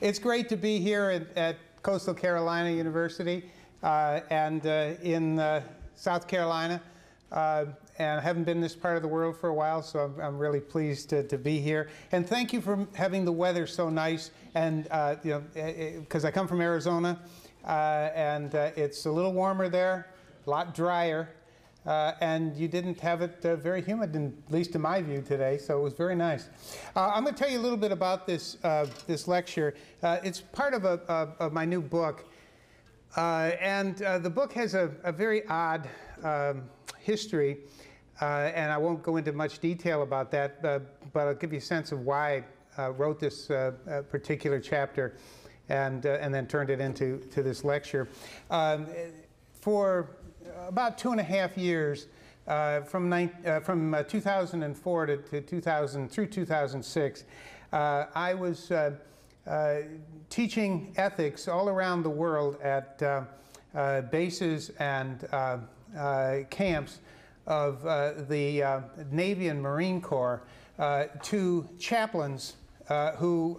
It's great to be here at Coastal Carolina University and in South Carolina. And I haven't been in this part of the world for a while, so I'm really pleased to be here. And thank you for having the weather so nice. And because I come from Arizona, and it's a little warmer there, a lot drier. And you didn't have it very humid, at least in my view today, so it was very nice. I'm going to tell you a little bit about this, this lecture. It's part of my new book. And the book has a very odd history, and I won't go into much detail about that, but I'll give you a sense of why I wrote this particular chapter and then turned it into this lecture. For about 2.5 years, from 2004 to 2000 through 2006, I was teaching ethics all around the world at bases and camps of the Navy and Marine Corps to chaplains who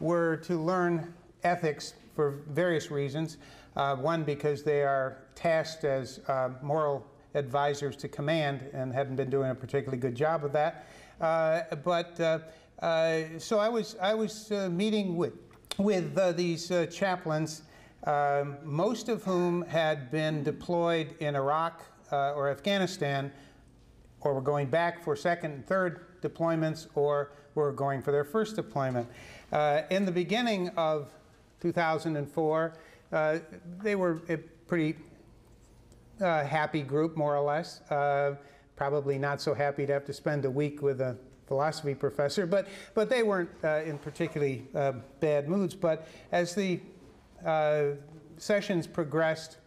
were to learn ethics for various reasons. One, because they are tasked as moral advisors to command and hadn't been doing a particularly good job of that. So I was meeting with these chaplains, most of whom had been deployed in Iraq or Afghanistan, or were going back for second and third deployments, or were going for their first deployment. In the beginning of 2004, they were a pretty happy group, more or less. Probably not so happy to have to spend a week with a philosophy professor, but they weren't in particularly bad moods. But as the sessions progressed,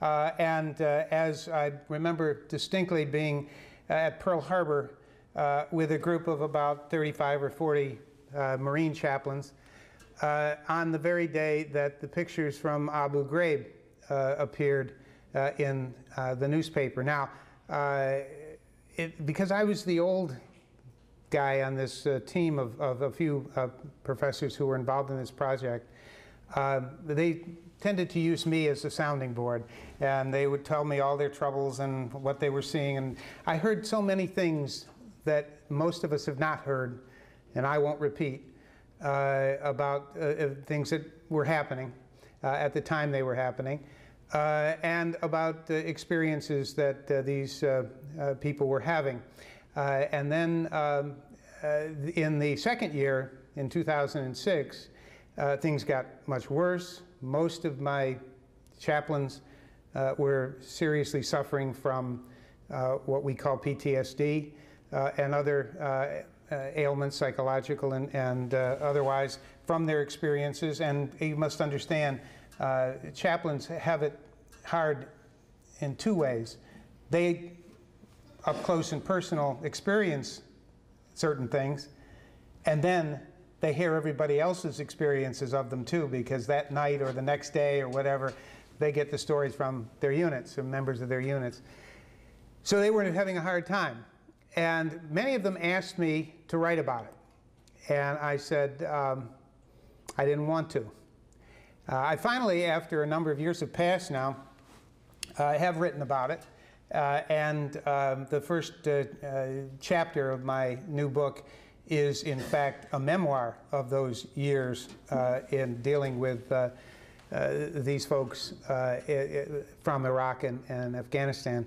and as I remember distinctly being at Pearl Harbor with a group of about 35 or 40 Marine chaplains, on the very day that the pictures from Abu Ghraib appeared in the newspaper. Now, because I was the old guy on this team of a few professors who were involved in this project, they tended to use me as a sounding board, and they would tell me all their troubles and what they were seeing. And I heard so many things that most of us have not heard, and I won't repeat, about things that were happening at the time they were happening, and about experiences that these people were having. And then in the second year, in 2006, things got much worse. Most of my chaplains were seriously suffering from what we call PTSD and other ailments, psychological and otherwise, from their experiences. And you must understand, chaplains have it hard in two ways. They, up close and personal, experience certain things, and then they hear everybody else's experiences of them too, because that night or the next day or whatever, they get the stories from their units, or members of their units. So they were having a hard time. And many of them asked me to write about it. And I said I didn't want to. I finally, after a number of years have passed now, have written about it. And the first chapter of my new book is, in fact, a memoir of those years in dealing with these folks from Iraq and Afghanistan.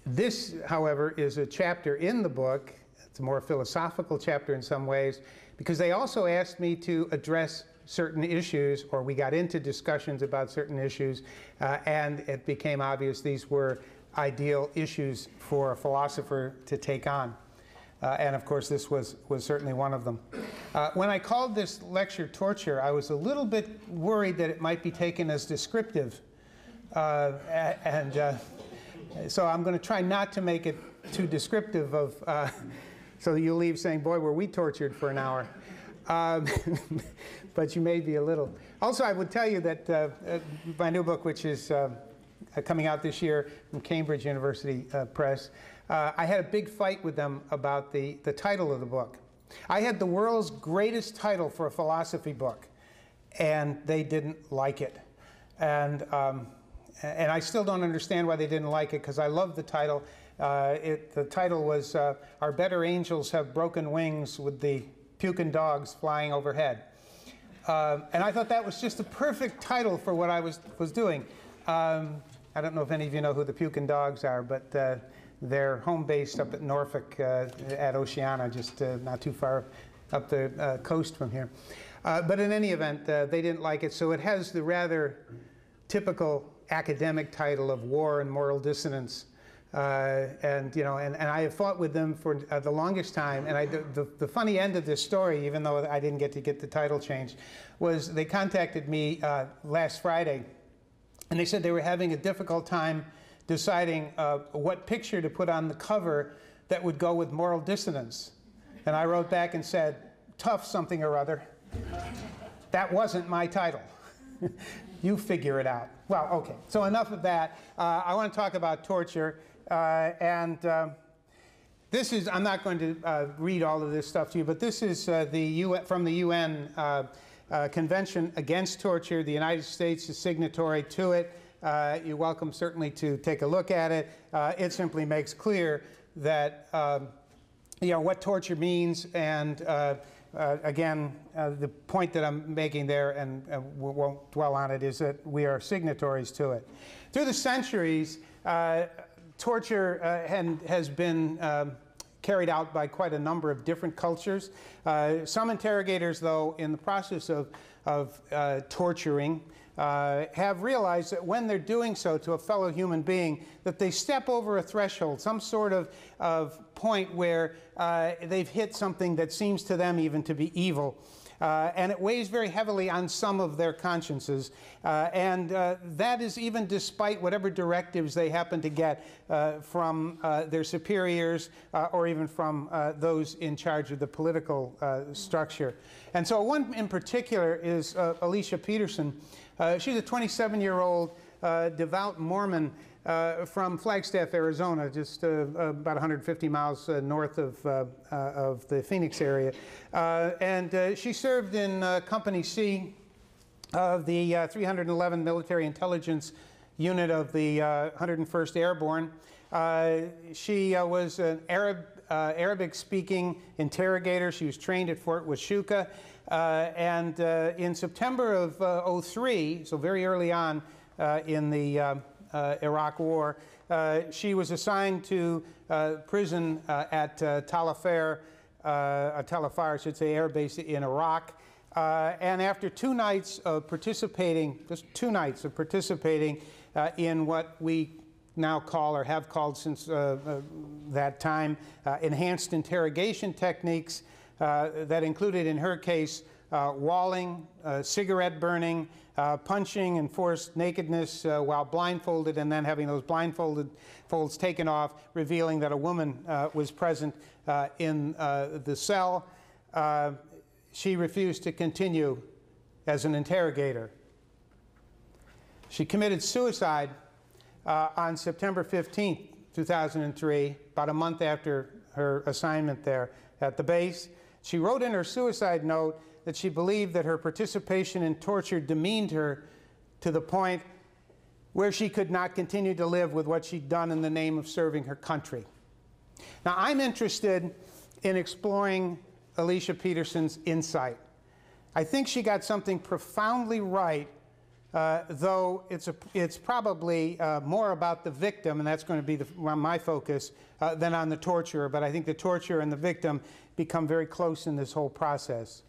This, however, is a chapter in the book. It's a more philosophical chapter in some ways, because they also asked me to address certain issues, or we got into discussions about certain issues, and it became obvious these were ideal issues for a philosopher to take on. And of course, this was certainly one of them. When I called this lecture Torture, I was a little bit worried that it might be taken as descriptive. So I'm going to try not to make it too descriptive of, so that you'll leave saying, boy, were we tortured for an hour. But you may be a little. Also, I would tell you that my new book, which is coming out this year from Cambridge University Press, I had a big fight with them about the title of the book. I had the world's greatest title for a philosophy book, and they didn't like it. And I still don't understand why they didn't like it, because I love the title. The title was, Our Better Angels Have Broken Wings with the Pukin' Dogs Flying Overhead. And I thought that was just a perfect title for what I was doing. I don't know if any of you know who the Pukin' Dogs are, but they're home-based up at Norfolk at Oceana, just not too far up the coast from here. But in any event, they didn't like it, so it has the rather typical academic title of War and Moral Dissonance. And I have fought with them for the longest time. And the funny end of this story, even though I didn't get to get the title changed, was they contacted me last Friday, and they said they were having a difficult time deciding what picture to put on the cover that would go with Moral Dissonance. And I wrote back and said, tough something or other. That wasn't my title. You figure it out. Well, okay, so enough of that. I want to talk about torture. This is, I'm not going to read all of this stuff to you, but this is from the UN Convention Against Torture. The United States is signatory to it. You're welcome certainly to take a look at it. It simply makes clear that what torture means, and again, the point that I'm making there, and we won't dwell on it, is that we are signatories to it. Through the centuries, torture has been carried out by quite a number of different cultures. Some interrogators, though, in the process of torturing, have realized that when they're doing so to a fellow human being, that they step over a threshold, some sort of point where they've hit something that seems to them even to be evil. And it weighs very heavily on some of their consciences. And that is even despite whatever directives they happen to get from their superiors or even from those in charge of the political structure. And so one in particular is Alicia Peterson. She's a 27-year-old devout Mormon from Flagstaff, Arizona, just about 150 miles north of the Phoenix area. And she served in Company C of the 311 Military Intelligence Unit of the 101st Airborne. She was an Arabic-speaking interrogator. She was trained at Fort Huachuca. And in September of '03, so very early on in the Iraq War, she was assigned to prison at Tal Afar, I should say, air base in Iraq. And after 2 nights of participating, just 2 nights of participating in what we now call, or have called since that time, enhanced interrogation techniques that included, in her case, walling, cigarette burning, punching, and forced nakedness while blindfolded, and then having those blindfolds taken off, revealing that a woman was present in the cell. She refused to continue as an interrogator. She committed suicide on September 15th, 2003, about a month after her assignment there at the base. She wrote in her suicide note that she believed that her participation in torture demeaned her to the point where she could not continue to live with what she'd done in the name of serving her country. Now, I'm interested in exploring Alicia Peterson's insight. I think she got something profoundly right, though it's probably more about the victim, and that's going to be my focus, than on the torturer. But I think the torturer and the victim become very close in this whole process.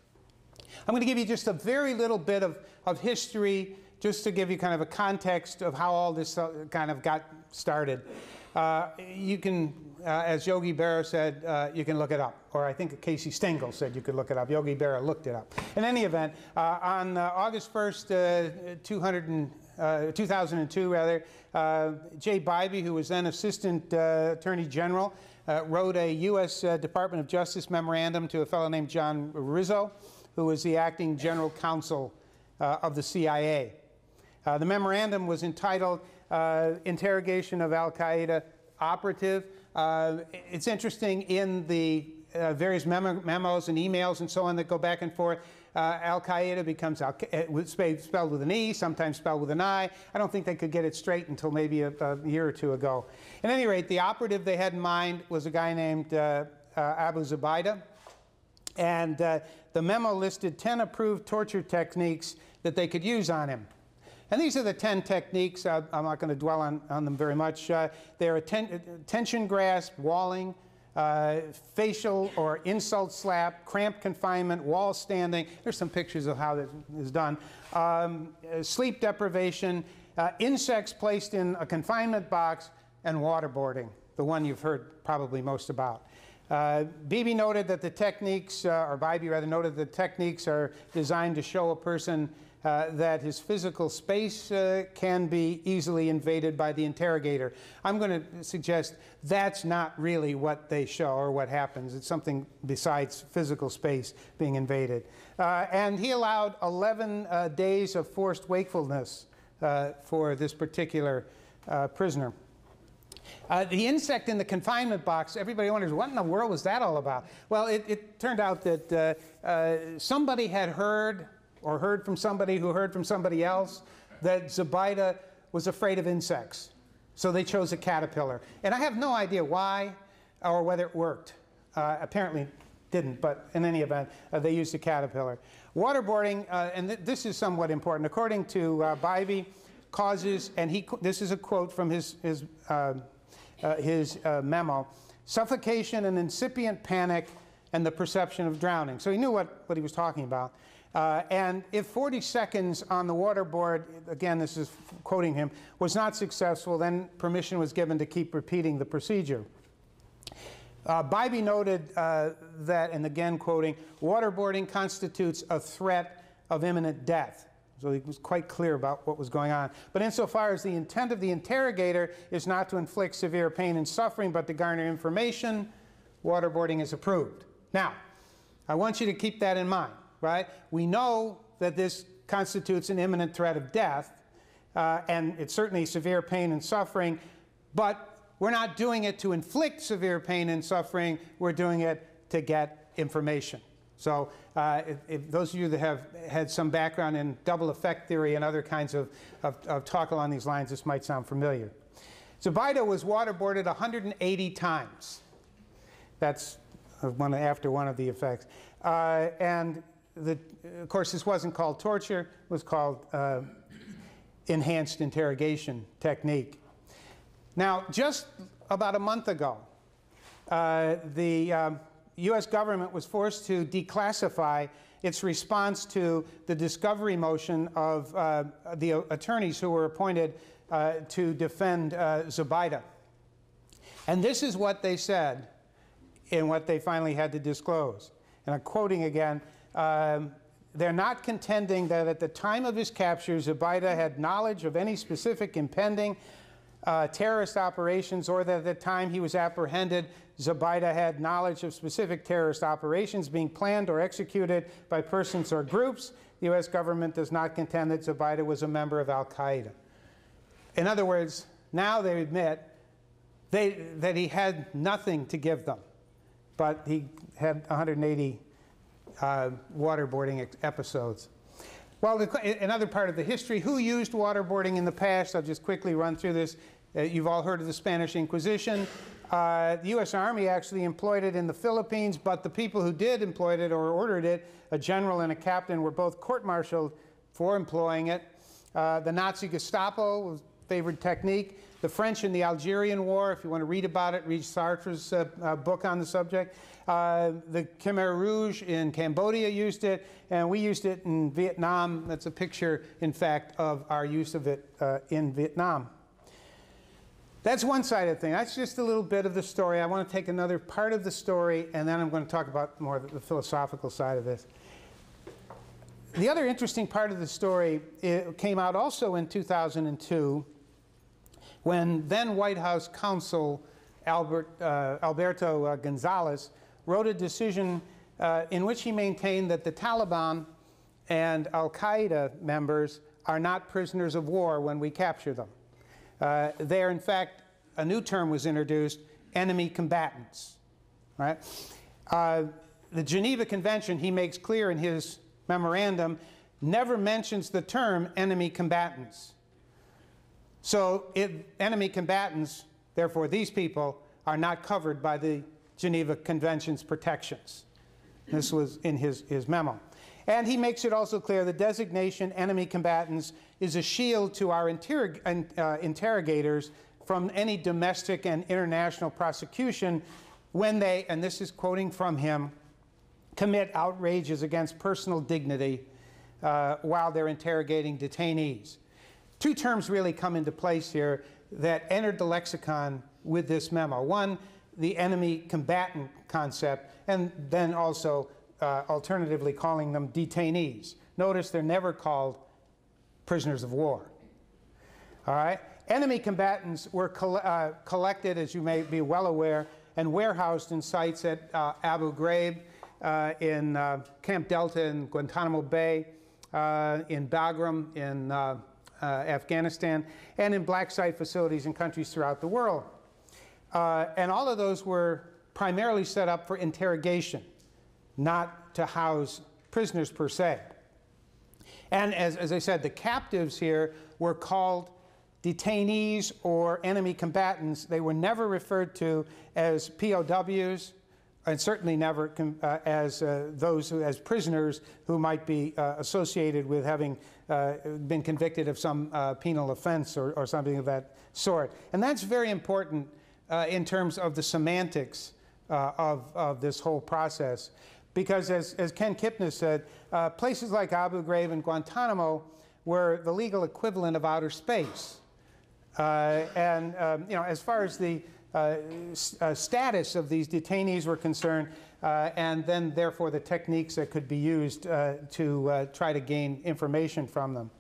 I'm going to give you just a very little bit of history, just to give you kind of a context of how all this kind of got started. You can, as Yogi Berra said, you can look it up. Or I think Casey Stengel said you could look it up. Yogi Berra looked it up. In any event, on August 1st, 2002, Jay Bybee, who was then Assistant Attorney General, wrote a U.S. Department of Justice memorandum to a fellow named John Rizzo, who was the acting general counsel of the CIA. The memorandum was entitled Interrogation of Al-Qaeda Operative. It's interesting, in the various memos and emails and so on that go back and forth. Al-Qaeda becomes spelled with an E, sometimes spelled with an I. I don't think they could get it straight until maybe a year or two ago. At any rate, the operative they had in mind was a guy named Abu Zubaydah. And the memo listed 10 approved torture techniques that they could use on him. And these are the 10 techniques. I'm not going to dwell on them very much. They're tension grasp, walling, facial or insult slap, cramped confinement, wall standing. There's some pictures of how this is done. Sleep deprivation, insects placed in a confinement box, and waterboarding, the one you've heard probably most about. Beebe noted that the techniques, or Bybee rather, noted that the techniques are designed to show a person that his physical space can be easily invaded by the interrogator. I'm going to suggest that's not really what they show or what happens. It's something besides physical space being invaded. And he allowed 11 days of forced wakefulness for this particular prisoner. The insect in the confinement box, everybody wonders, what in the world was that all about? Well, it turned out that somebody had heard, or heard from somebody who heard from somebody else, that Zubaydah was afraid of insects. So they chose a caterpillar. And I have no idea why or whether it worked. Apparently didn't, but in any event, they used a caterpillar. Waterboarding, and this is somewhat important, according to Bybee, causes, and this is a quote from his memo, suffocation and incipient panic and the perception of drowning. So he knew what he was talking about. And if 40 seconds on the waterboard, again, this is quoting him, was not successful, then permission was given to keep repeating the procedure. Bybee noted that, and again quoting, waterboarding constitutes a threat of imminent death. So he was quite clear about what was going on. But insofar as the intent of the interrogator is not to inflict severe pain and suffering, but to garner information, waterboarding is approved. Now, I want you to keep that in mind, right? We know that this constitutes an imminent threat of death, and it's certainly severe pain and suffering, but we're not doing it to inflict severe pain and suffering, we're doing it to get information. So if those of you that have had some background in double effect theory and other kinds of talk along these lines, this might sound familiar. Zubaydah was waterboarded 180 times. That's after one of the effects. And of course, this wasn't called torture, it was called enhanced interrogation technique. Now, just about a month ago, the U.S. government was forced to declassify its response to the discovery motion of the attorneys who were appointed to defend Zubaydah. And this is what they said in what they finally had to disclose. And I'm quoting again, they're not contending that at the time of his capture, Zubaydah had knowledge of any specific impending terrorist operations, or that at the time he was apprehended, Zubaydah had knowledge of specific terrorist operations being planned or executed by persons or groups. The U.S. government does not contend that Zubaydah was a member of Al-Qaeda. In other words, now they admit that he had nothing to give them, but he had 180 waterboarding episodes. Well, another part of the history, who used waterboarding in the past? I'll just quickly run through this. You've all heard of the Spanish Inquisition. The U.S. Army actually employed it in the Philippines, but the people who did employ it or ordered it, a general and a captain, were both court-martialed for employing it. The Nazi Gestapo was a favored technique. The French in the Algerian War, if you want to read about it, read Sartre's book on the subject. The Khmer Rouge in Cambodia used it, and we used it in Vietnam. That's a picture, in fact, of our use of it in Vietnam. That's one side of the thing. That's just a little bit of the story. I want to take another part of the story, and then I'm going to talk about more of the philosophical side of this. The other interesting part of the story came out also in 2002, when then White House counsel Alberto Gonzales wrote a decision in which he maintained that the Taliban and Al-Qaeda members are not prisoners of war when we capture them. They are, in fact, a new term was introduced, enemy combatants. Right? The Geneva Convention, he makes clear in his memorandum, never mentions the term enemy combatants. So enemy combatants, therefore these people, are not covered by the Geneva Convention's protections. This was in his memo. And he makes it also clear the designation enemy combatants is a shield to our interrogators from any domestic and international prosecution when they, and this is quoting from him, commit outrages against personal dignity while they're interrogating detainees. Two terms really come into place here that entered the lexicon with this memo. One, the enemy combatant concept, and then also alternatively calling them detainees. Notice they're never called prisoners of war. All right? Enemy combatants were collected, as you may be well aware, and warehoused in sites at Abu Ghraib, in Camp Delta in Guantanamo Bay, in Bagram in Afghanistan, and in black site facilities in countries throughout the world. And all of those were primarily set up for interrogation, not to house prisoners per se. And as I said, the captives here were called detainees or enemy combatants. They were never referred to as POWs, and certainly never as as prisoners who might be associated with having been convicted of some penal offense or something of that sort. And that's very important in terms of the semantics of this whole process. Because as Ken Kipnis said, places like Abu Ghraib and Guantanamo were the legal equivalent of outer space. You know, as far as the status of these detainees were concerned, and then therefore the techniques that could be used to try to gain information from them.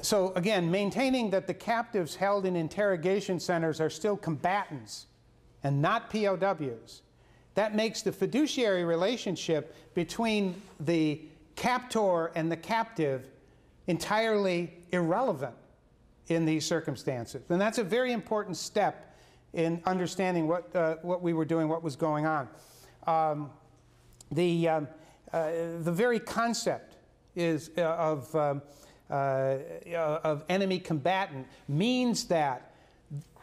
So again, maintaining that the captives held in interrogation centers are still combatants and not POWs, that makes the fiduciary relationship between the captor and the captive entirely irrelevant in these circumstances. And that's a very important step in understanding what we were doing, what was going on. The very concept is of enemy combatant means that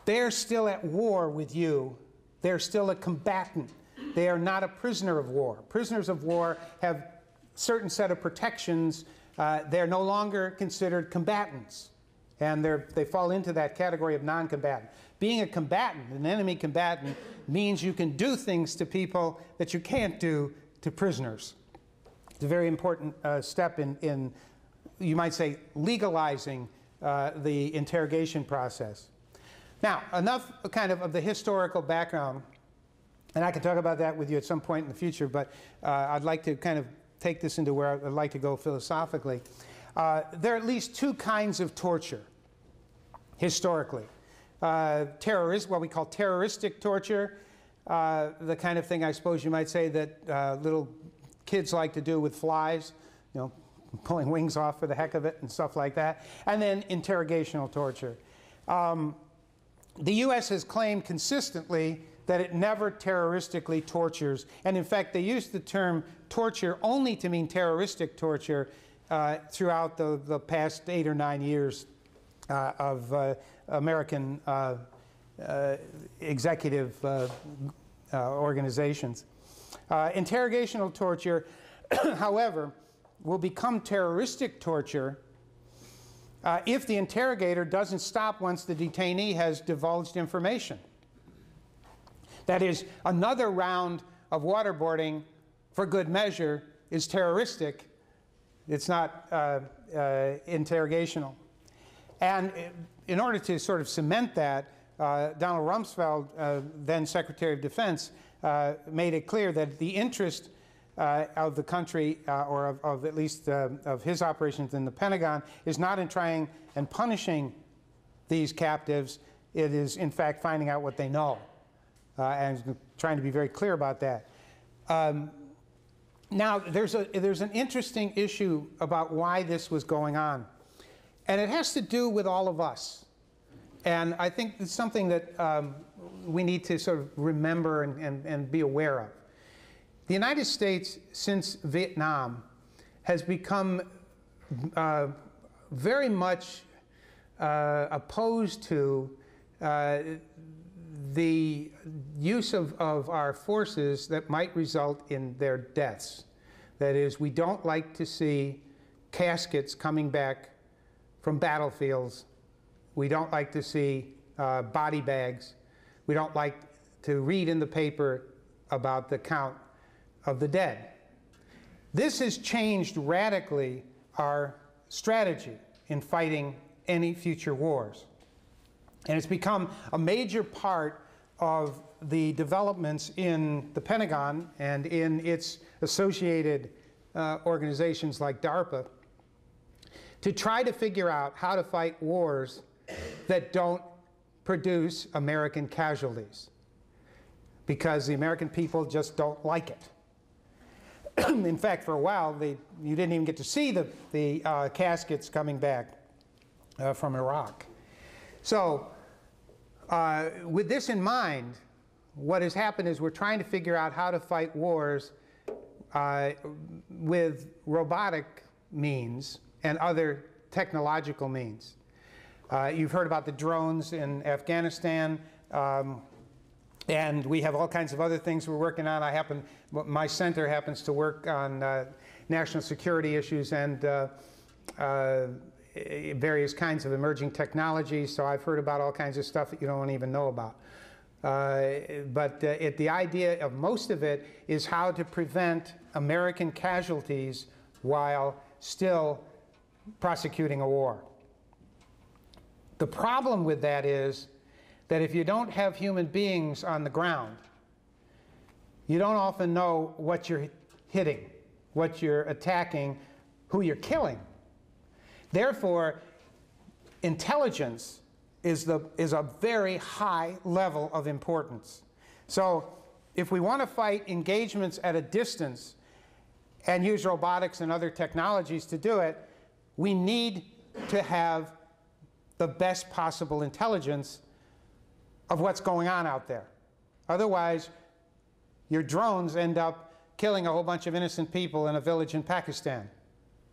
they're still at war with you. They're still a combatant. They are not a prisoner of war. Prisoners of war have a certain set of protections. They're no longer considered combatants. And they fall into that category of non-combatant. Being a combatant, an enemy combatant, means you can do things to people that you can't do to prisoners. It's a very important step in, you might say, legalizing the interrogation process. Now, enough kind of the historical background, and I can talk about that with you at some point in the future, but I'd like to kind of take this into where I'd like to go philosophically. There are at least two kinds of torture, historically. What we call terroristic torture, the kind of thing I suppose you might say that little kids like to do with flies, you know, pulling wings off for the heck of it and stuff like that. And then interrogational torture. The U.S. has claimed consistently that it never terroristically tortures. And in fact, they use the term torture only to mean terroristic torture throughout the past 8 or 9 years of American executive organizations. Interrogational torture, however, will become terroristic torture if the interrogator doesn't stop once the detainee has divulged information. That is, another round of waterboarding for good measure is terroristic. It's not interrogational. And in order to sort of cement that, Donald Rumsfeld, then Secretary of Defense, made it clear that the interest of the country, or of at least of his operations in the Pentagon, is not in trying and punishing these captives. It is, in fact, finding out what they know, and trying to be very clear about that. Now, there's an interesting issue about why this was going on, and it has to do with all of us. And I think it's something that we need to sort of remember and be aware of. the United States, since Vietnam, has become very much opposed to the use of our forces that might result in their deaths. That is, we don't like to see caskets coming back from battlefields. We don't like to see body bags. We don't like to read in the paper about the count of the dead. This has changed radically our strategy in fighting any future wars. And it's become a major part of the developments in the Pentagon and in its associated organizations like DARPA to try to figure out how to fight wars that don't produce American casualties, because the American people just don't like it. In fact, for a while, you didn't even get to see the caskets coming back from Iraq. So with this in mind, what has happened is we're trying to figure out how to fight wars with robotic means and other technological means. You've heard about the drones in Afghanistan, and we have all kinds of other things we're working on. My center happens to work on national security issues and various kinds of emerging technologies, so I've heard about all kinds of stuff that you don't even know about. But the idea of most of it is how to prevent American casualties while still prosecuting a war. The problem with that is that if you don't have human beings on the ground, you don't often know what you're hitting, what you're attacking, who you're killing. Therefore, intelligence is a very high level of importance. So if we want to fight engagements at a distance and use robotics and other technologies to do it, we need to have the best possible intelligence of what's going on out there. Otherwise, your drones end up killing a whole bunch of innocent people in a village in Pakistan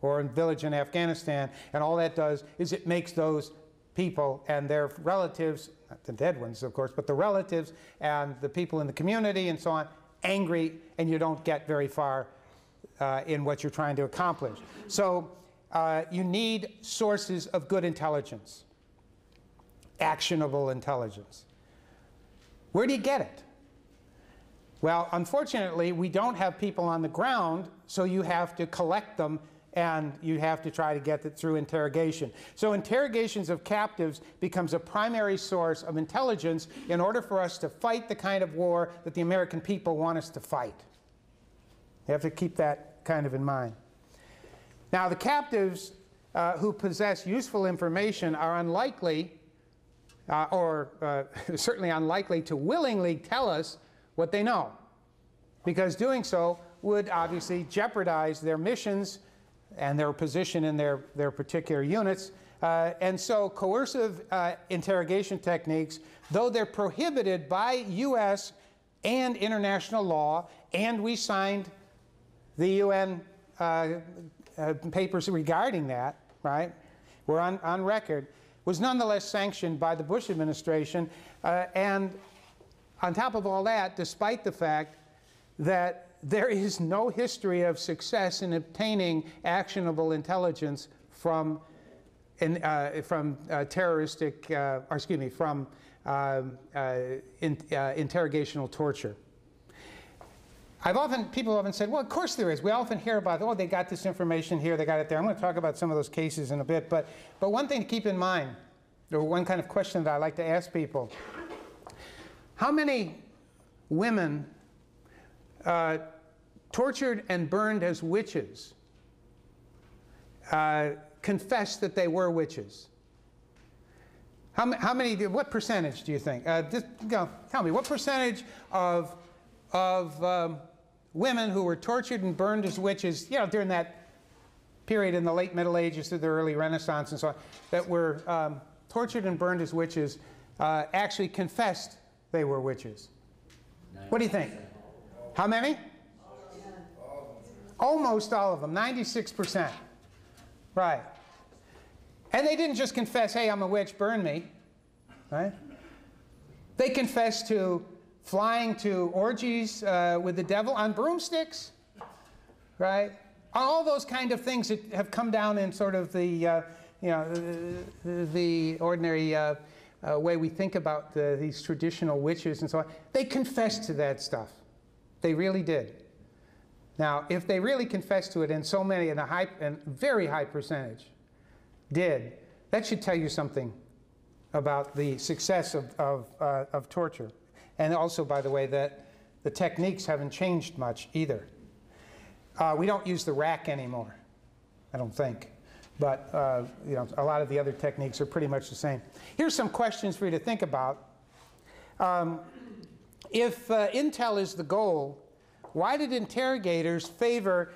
or a village in Afghanistan, and all that does is it makes those people and their relatives, not the dead ones of course, but the relatives and the people in the community and so on, angry, and you don't get very far in what you're trying to accomplish. So you need sources of good intelligence, actionable intelligence. Where do you get it? Well, unfortunately, we don't have people on the ground, so you have to collect them and you have to try to get it through interrogation. So interrogations of captives becomes a primary source of intelligence in order for us to fight the kind of war that the American people want us to fight. You have to keep that kind of in mind. Now, the captives who possess useful information are unlikely, certainly unlikely to willingly tell us what they know, because doing so would obviously jeopardize their missions and their position in their particular units. And so coercive interrogation techniques, though they're prohibited by US and international law, and we signed the UN papers regarding that, right? We're on record, was nonetheless sanctioned by the Bush administration. And on top of all that, despite the fact that there is no history of success in obtaining actionable intelligence from interrogational torture. People often said, well, of course there is. We often hear about, oh, they got this information here, they got it there. I'm going to talk about some of those cases in a bit. But one thing to keep in mind, or one kind of question that I like to ask people, how many women tortured and burned as witches confessed that they were witches? How many, what percentage do you think? Just tell me, what percentage of women who were tortured and burned as witches, you know, during that period in the late Middle Ages to the early Renaissance and so on, that were tortured and burned as witches, actually confessed they were witches? 90%. What do you think? How many? Almost all of them, 96%. Right. And they didn't just confess, hey, I'm a witch, burn me. Right? They confessed to flying to orgies with the devil on broomsticks. Right? All those kind of things that have come down in sort of the, the ordinary way we think about these traditional witches and so on. They confessed to that stuff. They really did. Now, if they really confessed to it, and so many, and very high percentage did, that should tell you something about the success of torture. And also, by the way, that the techniques haven't changed much either. We don't use the rack anymore, I don't think. But a lot of the other techniques are pretty much the same. Here's some questions for you to think about. If intel is the goal, why did interrogators favor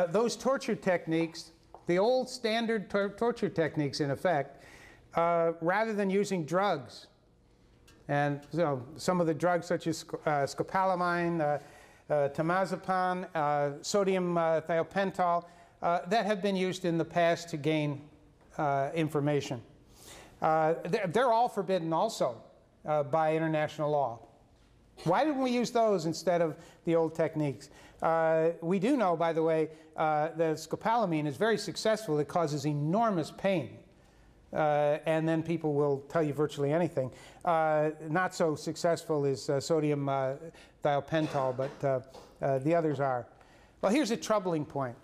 those torture techniques, the old standard torture techniques in effect, rather than using drugs? And some of the drugs such as scopolamine, temazepam, sodium thiopental, that have been used in the past to gain information. They're all forbidden also by international law. Why didn't we use those instead of the old techniques? We do know, by the way, that scopolamine is very successful. It causes enormous pain. And then people will tell you virtually anything. Not so successful is sodium thiopental, but the others are. Well, here's a troubling point.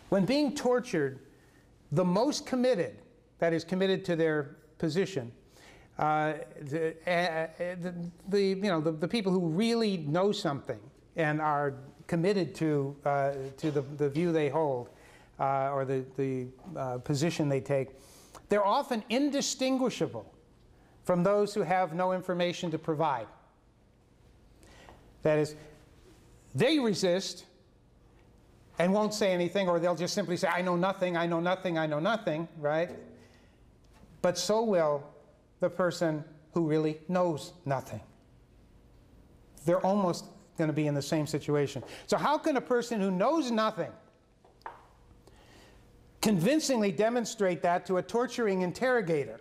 When being tortured, the most committed, that is committed to their position, the people who really know something and are committed to the view they hold or the position they take, they're often indistinguishable from those who have no information to provide. That is, they resist and won't say anything, or they'll just simply say, I know nothing, I know nothing, I know nothing, right? But so will the person who really knows nothing. They're almost going to be in the same situation. So how can a person who knows nothing convincingly demonstrate that to a torturing interrogator?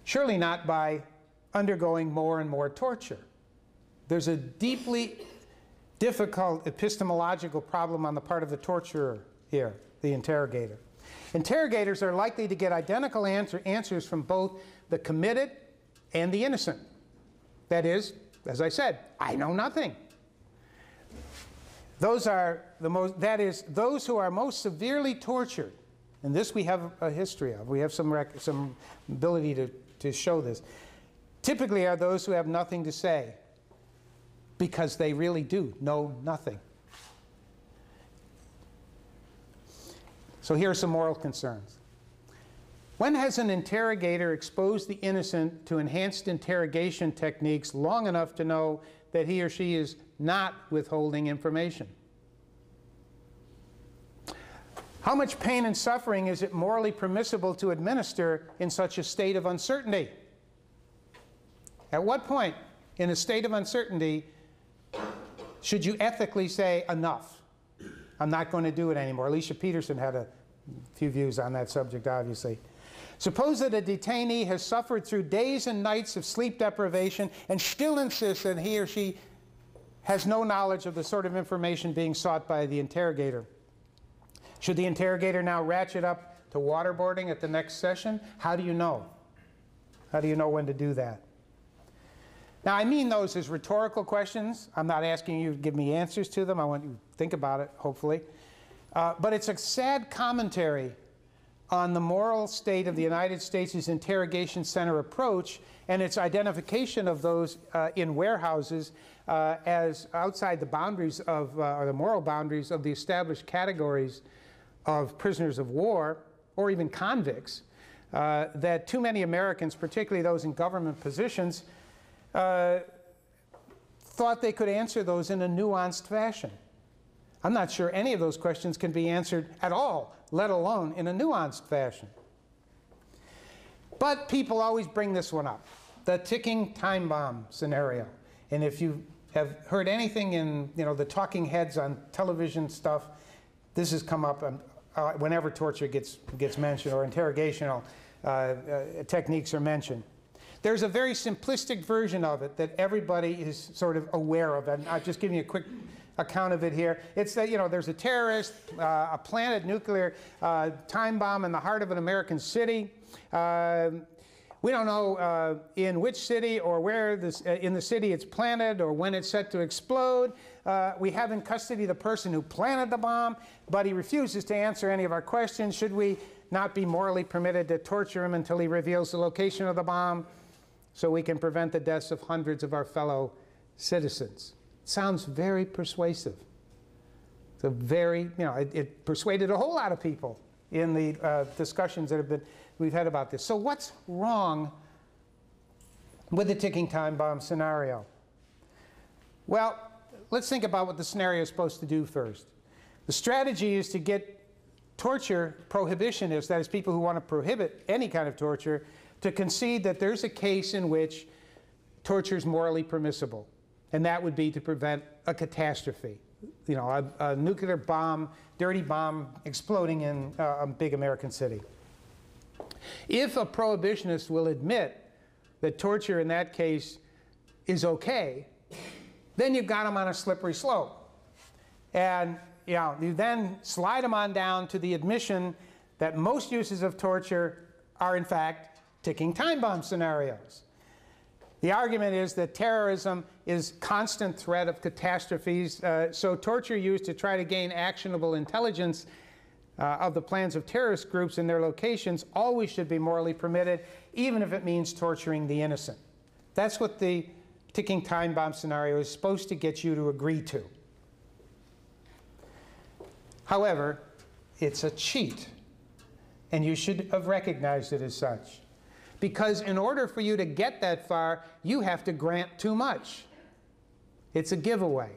Surely not by undergoing more and more torture. There's a deeply difficult epistemological problem on the part of the torturer here, the interrogator. Interrogators are likely to get identical answers from both the committed and the innocent. That is, as I said, I know nothing. Those are the most, that is, those who are most severely tortured, and this we have a history of, we have some ability to show this, typically are those who have nothing to say because they really do know nothing. So here are some moral concerns. When has an interrogator exposed the innocent to enhanced interrogation techniques long enough to know that he or she is not withholding information? How much pain and suffering is it morally permissible to administer in such a state of uncertainty? At what point in a state of uncertainty should you ethically say, enough, I'm not going to do it anymore? Alicia Peterson had a few views on that subject, obviously. Suppose that a detainee has suffered through days and nights of sleep deprivation and still insists that he or she has no knowledge of the sort of information being sought by the interrogator. Should the interrogator now ratchet up to waterboarding at the next session? How do you know? How do you know when to do that? Now, I mean those as rhetorical questions. I'm not asking you to give me answers to them. I want you to think about it, hopefully. But it's a sad commentary on the moral state of the United States' interrogation center approach and its identification of those in warehouses as outside the boundaries of, or the moral boundaries of the established categories of prisoners of war or even convicts, that too many Americans, particularly those in government positions, thought they could answer those in a nuanced fashion. I'm not sure any of those questions can be answered at all, let alone in a nuanced fashion. But people always bring this one up, the ticking time bomb scenario. And if you have heard anything in the talking heads on television stuff, this has come up whenever torture gets mentioned or interrogational techniques are mentioned. There's a very simplistic version of it that everybody is sort of aware of, and I'll just give you a quick account of it here. It's that there's a terrorist, a planted nuclear time bomb in the heart of an American city. We don't know in which city or where in the city it's planted or when it's set to explode. We have in custody the person who planted the bomb, but he refuses to answer any of our questions. Should we not be morally permitted to torture him until he reveals the location of the bomb so we can prevent the deaths of hundreds of our fellow citizens? It sounds very persuasive. It's a very, it persuaded a whole lot of people in the discussions that we've had about this. So what's wrong with the ticking time bomb scenario? Well, let's think about what the scenario is supposed to do first. The strategy is to get torture prohibitionists, that is people who want to prohibit any kind of torture, to concede that there's a case in which torture is morally permissible, and that would be to prevent a catastrophe. A nuclear bomb, dirty bomb exploding in a big American city. If a prohibitionist will admit that torture in that case is okay, then you've got them on a slippery slope. And you then slide them on down to the admission that most uses of torture are in fact ticking time bomb scenarios. The argument is that terrorism is constant threat of catastrophes, so torture used to try to gain actionable intelligence of the plans of terrorist groups and their locations always should be morally permitted, even if it means torturing the innocent. That's what the ticking time bomb scenario is supposed to get you to agree to. However, it's a cheat, and you should have recognized it as such. Because in order for you to get that far, you have to grant too much. It's a giveaway.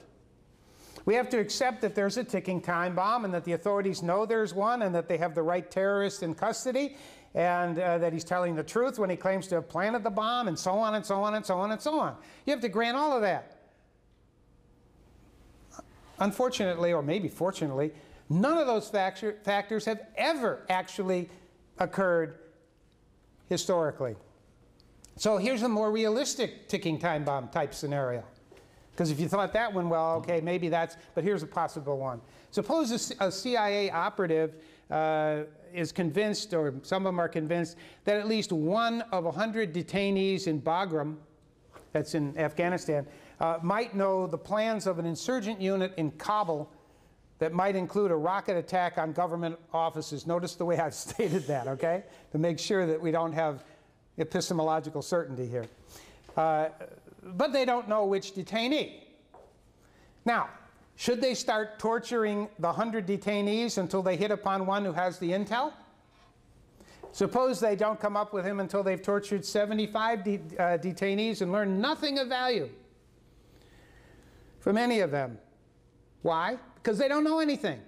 We have to accept that there's a ticking time bomb and that the authorities know there's one and that they have the right terrorist in custody and that he's telling the truth when he claims to have planted the bomb and so on and so on and so on and so on. You have to grant all of that. Unfortunately, or maybe fortunately, none of those factors have ever actually occurred historically. So here's a more realistic ticking time bomb type scenario. Because if you thought that one, well, okay, maybe that's, but here's a possible one. Suppose a CIA operative is convinced, or some of them are convinced, that at least one of 100 detainees in Bagram, that's in Afghanistan, might know the plans of an insurgent unit in Kabul that might include a rocket attack on government offices. Notice the way I've stated that, okay? To make sure that we don't have epistemological certainty here. But they don't know which detainee. Now, should they start torturing the 100 detainees until they hit upon one who has the intel? Suppose they don't come up with him until they've tortured 75 detainees and learned nothing of value from any of them. Why? Because they don't know anything.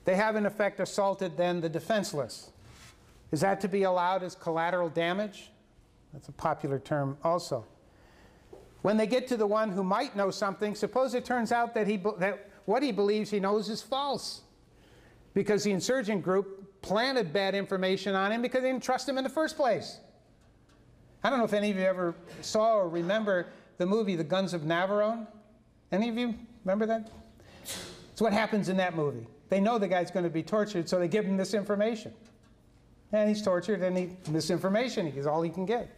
They have, in effect, assaulted then the defenseless. Is that to be allowed as collateral damage? That's a popular term also. When they get to the one who might know something, suppose it turns out that what he believes he knows is false, because the insurgent group planted bad information on him because they didn't trust him in the first place. I don't know if any of you ever saw or remember the movie The Guns of Navarone. Any of you remember that? It's what happens in that movie. They know the guy's going to be tortured, so they give him this information. And he's tortured, and misinformation is all he can get.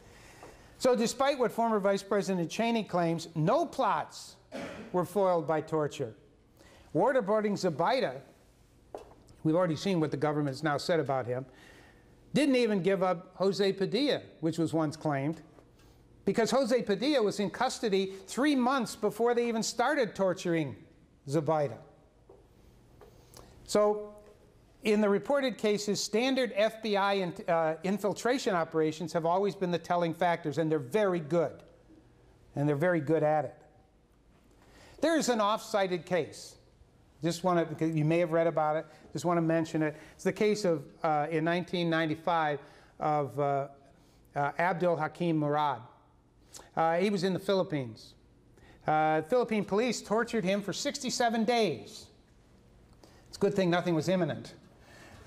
So despite what former Vice President Cheney claims, no plots were foiled by torture. Waterboarding Zubaydah, we've already seen what the government's now said about him, didn't even give up Jose Padilla, which was once claimed, because Jose Padilla was in custody 3 months before they even started torturing Zubaydah. So in the reported cases, standard FBI infiltration operations have always been the telling factors, and they're very good. And they're very good at it. There's an off-cited case. Just want to, you may have read about it, just want to mention it. It's the case of, in 1995, of Abdul Hakim Murad. He was in the Philippines. Philippine police tortured him for 67 days. It's a good thing nothing was imminent.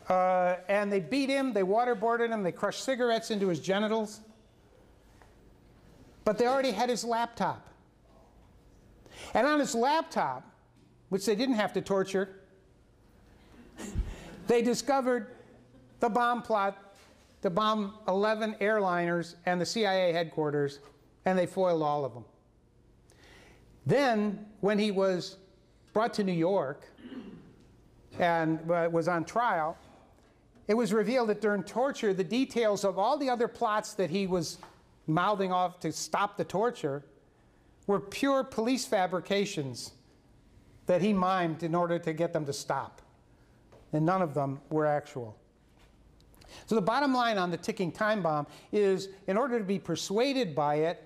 And they beat him, they waterboarded him, they crushed cigarettes into his genitals. But they already had his laptop. And on his laptop, which they didn't have to torture, they discovered the bomb plot to bomb 11 airliners and the CIA headquarters, and they foiled all of them. Then, when he was brought to New York and was on trial, it was revealed that during torture, the details of all the other plots that he was mouthing off to stop the torture were pure police fabrications that he mimed in order to get them to stop. And none of them were actual. So the bottom line on the ticking time bomb is, in order to be persuaded by it,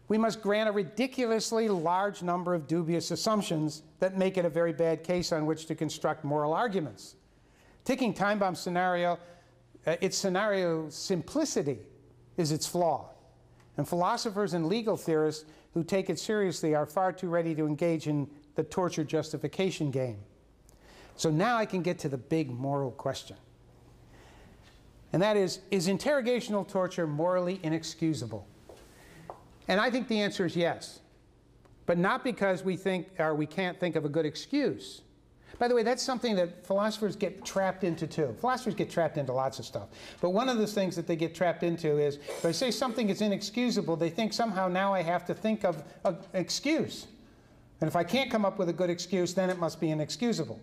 we must grant a ridiculously large number of dubious assumptions that make it a very bad case on which to construct moral arguments. Ticking time bomb scenario, its scenario simplicity is its flaw. And philosophers and legal theorists who take it seriously are far too ready to engage in the torture justification game. So now I can get to the big moral question. And that is interrogational torture morally inexcusable? And I think the answer is yes. But not because we think, or we can't think of a good excuse. By the way, that's something that philosophers get trapped into too. Philosophers get trapped into lots of stuff. But one of the things that they get trapped into is, if I say something is inexcusable, they think somehow now I have to think of an excuse. And if I can't come up with a good excuse, then it must be inexcusable.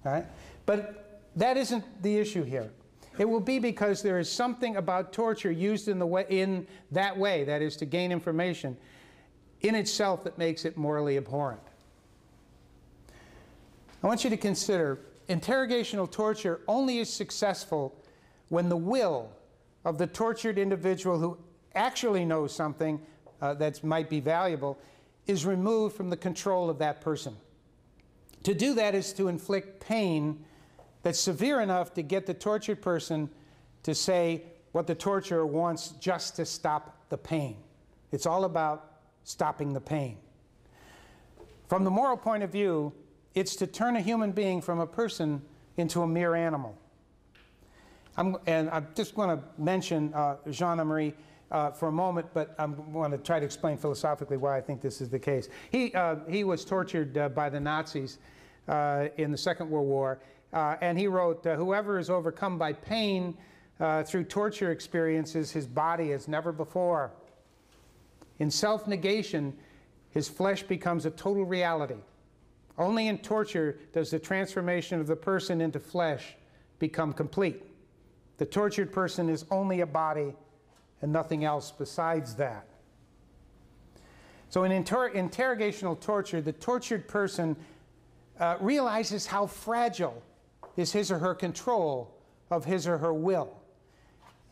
All right? But that isn't the issue here. It will be because there is something about torture used in that way, that is to gain information, in itself that makes it morally abhorrent. I want you to consider interrogational torture only is successful when the will of the tortured individual who actually knows something that might be valuable is removed from the control of that person. To do that is to inflict pain that's severe enough to get the tortured person to say what the torturer wants just to stop the pain. It's all about stopping the pain. From the moral point of view, it's to turn a human being from a person into a mere animal. And I just want to mention Jean-Marie for a moment, but I want to try to explain philosophically why I think this is the case. He was tortured by the Nazis in the Second World War, and he wrote, "Whoever is overcome by pain through torture experiences his body as never before. In self-negation, his flesh becomes a total reality. Only in torture does the transformation of the person into flesh become complete. The tortured person is only a body and nothing else besides that." So in interrogational torture, the tortured person realizes how fragile is his or her control of his or her will.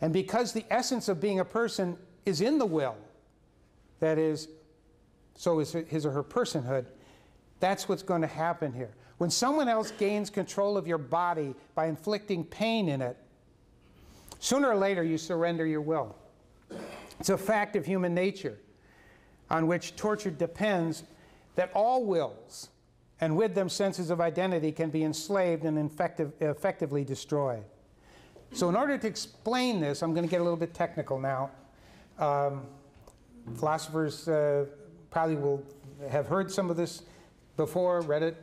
And because the essence of being a person is in the will, that is, so is his or her personhood, that's what's going to happen here. When someone else gains control of your body by inflicting pain in it, sooner or later you surrender your will. It's a fact of human nature on which torture depends, that all wills, and with them senses of identity, can be enslaved and effectively destroyed. So in order to explain this, I'm going to get a little bit technical now. Philosophers probably will have heard some of this before, read it.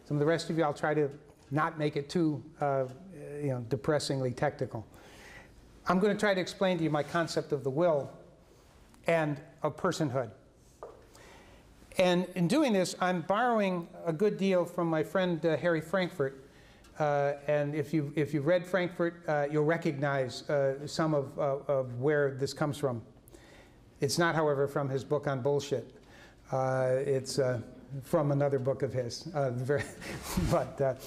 Some of the rest of you, I'll try to not make it too depressingly technical. I'm going to try to explain to you my concept of the will and of personhood. And in doing this, I'm borrowing a good deal from my friend Harry Frankfurt. And if you've read Frankfurt, you'll recognize some of where this comes from. It's not, however, from his book on bullshit. It's from another book of his. But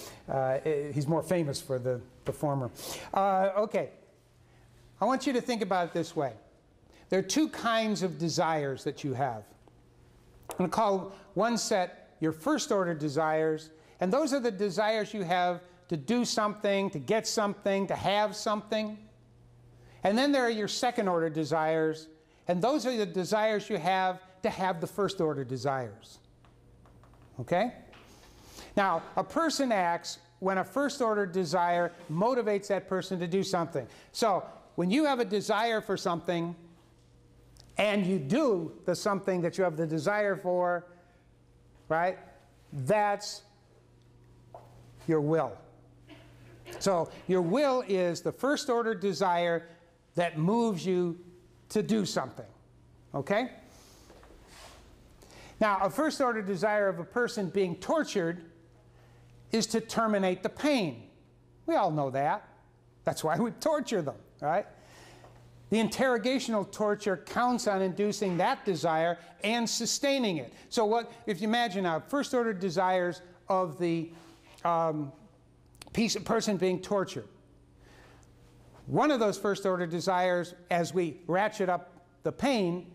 he's more famous for the former. Okay. I want you to think about it this way. There are two kinds of desires that you have. I'm going to call one set your first-order desires, and those are the desires you have to do something, to get something, to have something. And then there are your second-order desires, and those are the desires you have to have the first order desires. Okay? Now, a person acts when a first order desire motivates that person to do something. So, when you have a desire for something, and you do the something that you have the desire for, right? That's your will. So your will is the first order desire that moves you to do something, okay? Now, a first order desire of a person being tortured is to terminate the pain. We all know that. That's why we torture them, right? The interrogational torture counts on inducing that desire and sustaining it. So what, if you imagine now, first order desires of the person being tortured. One of those first order desires, as we ratchet up the pain,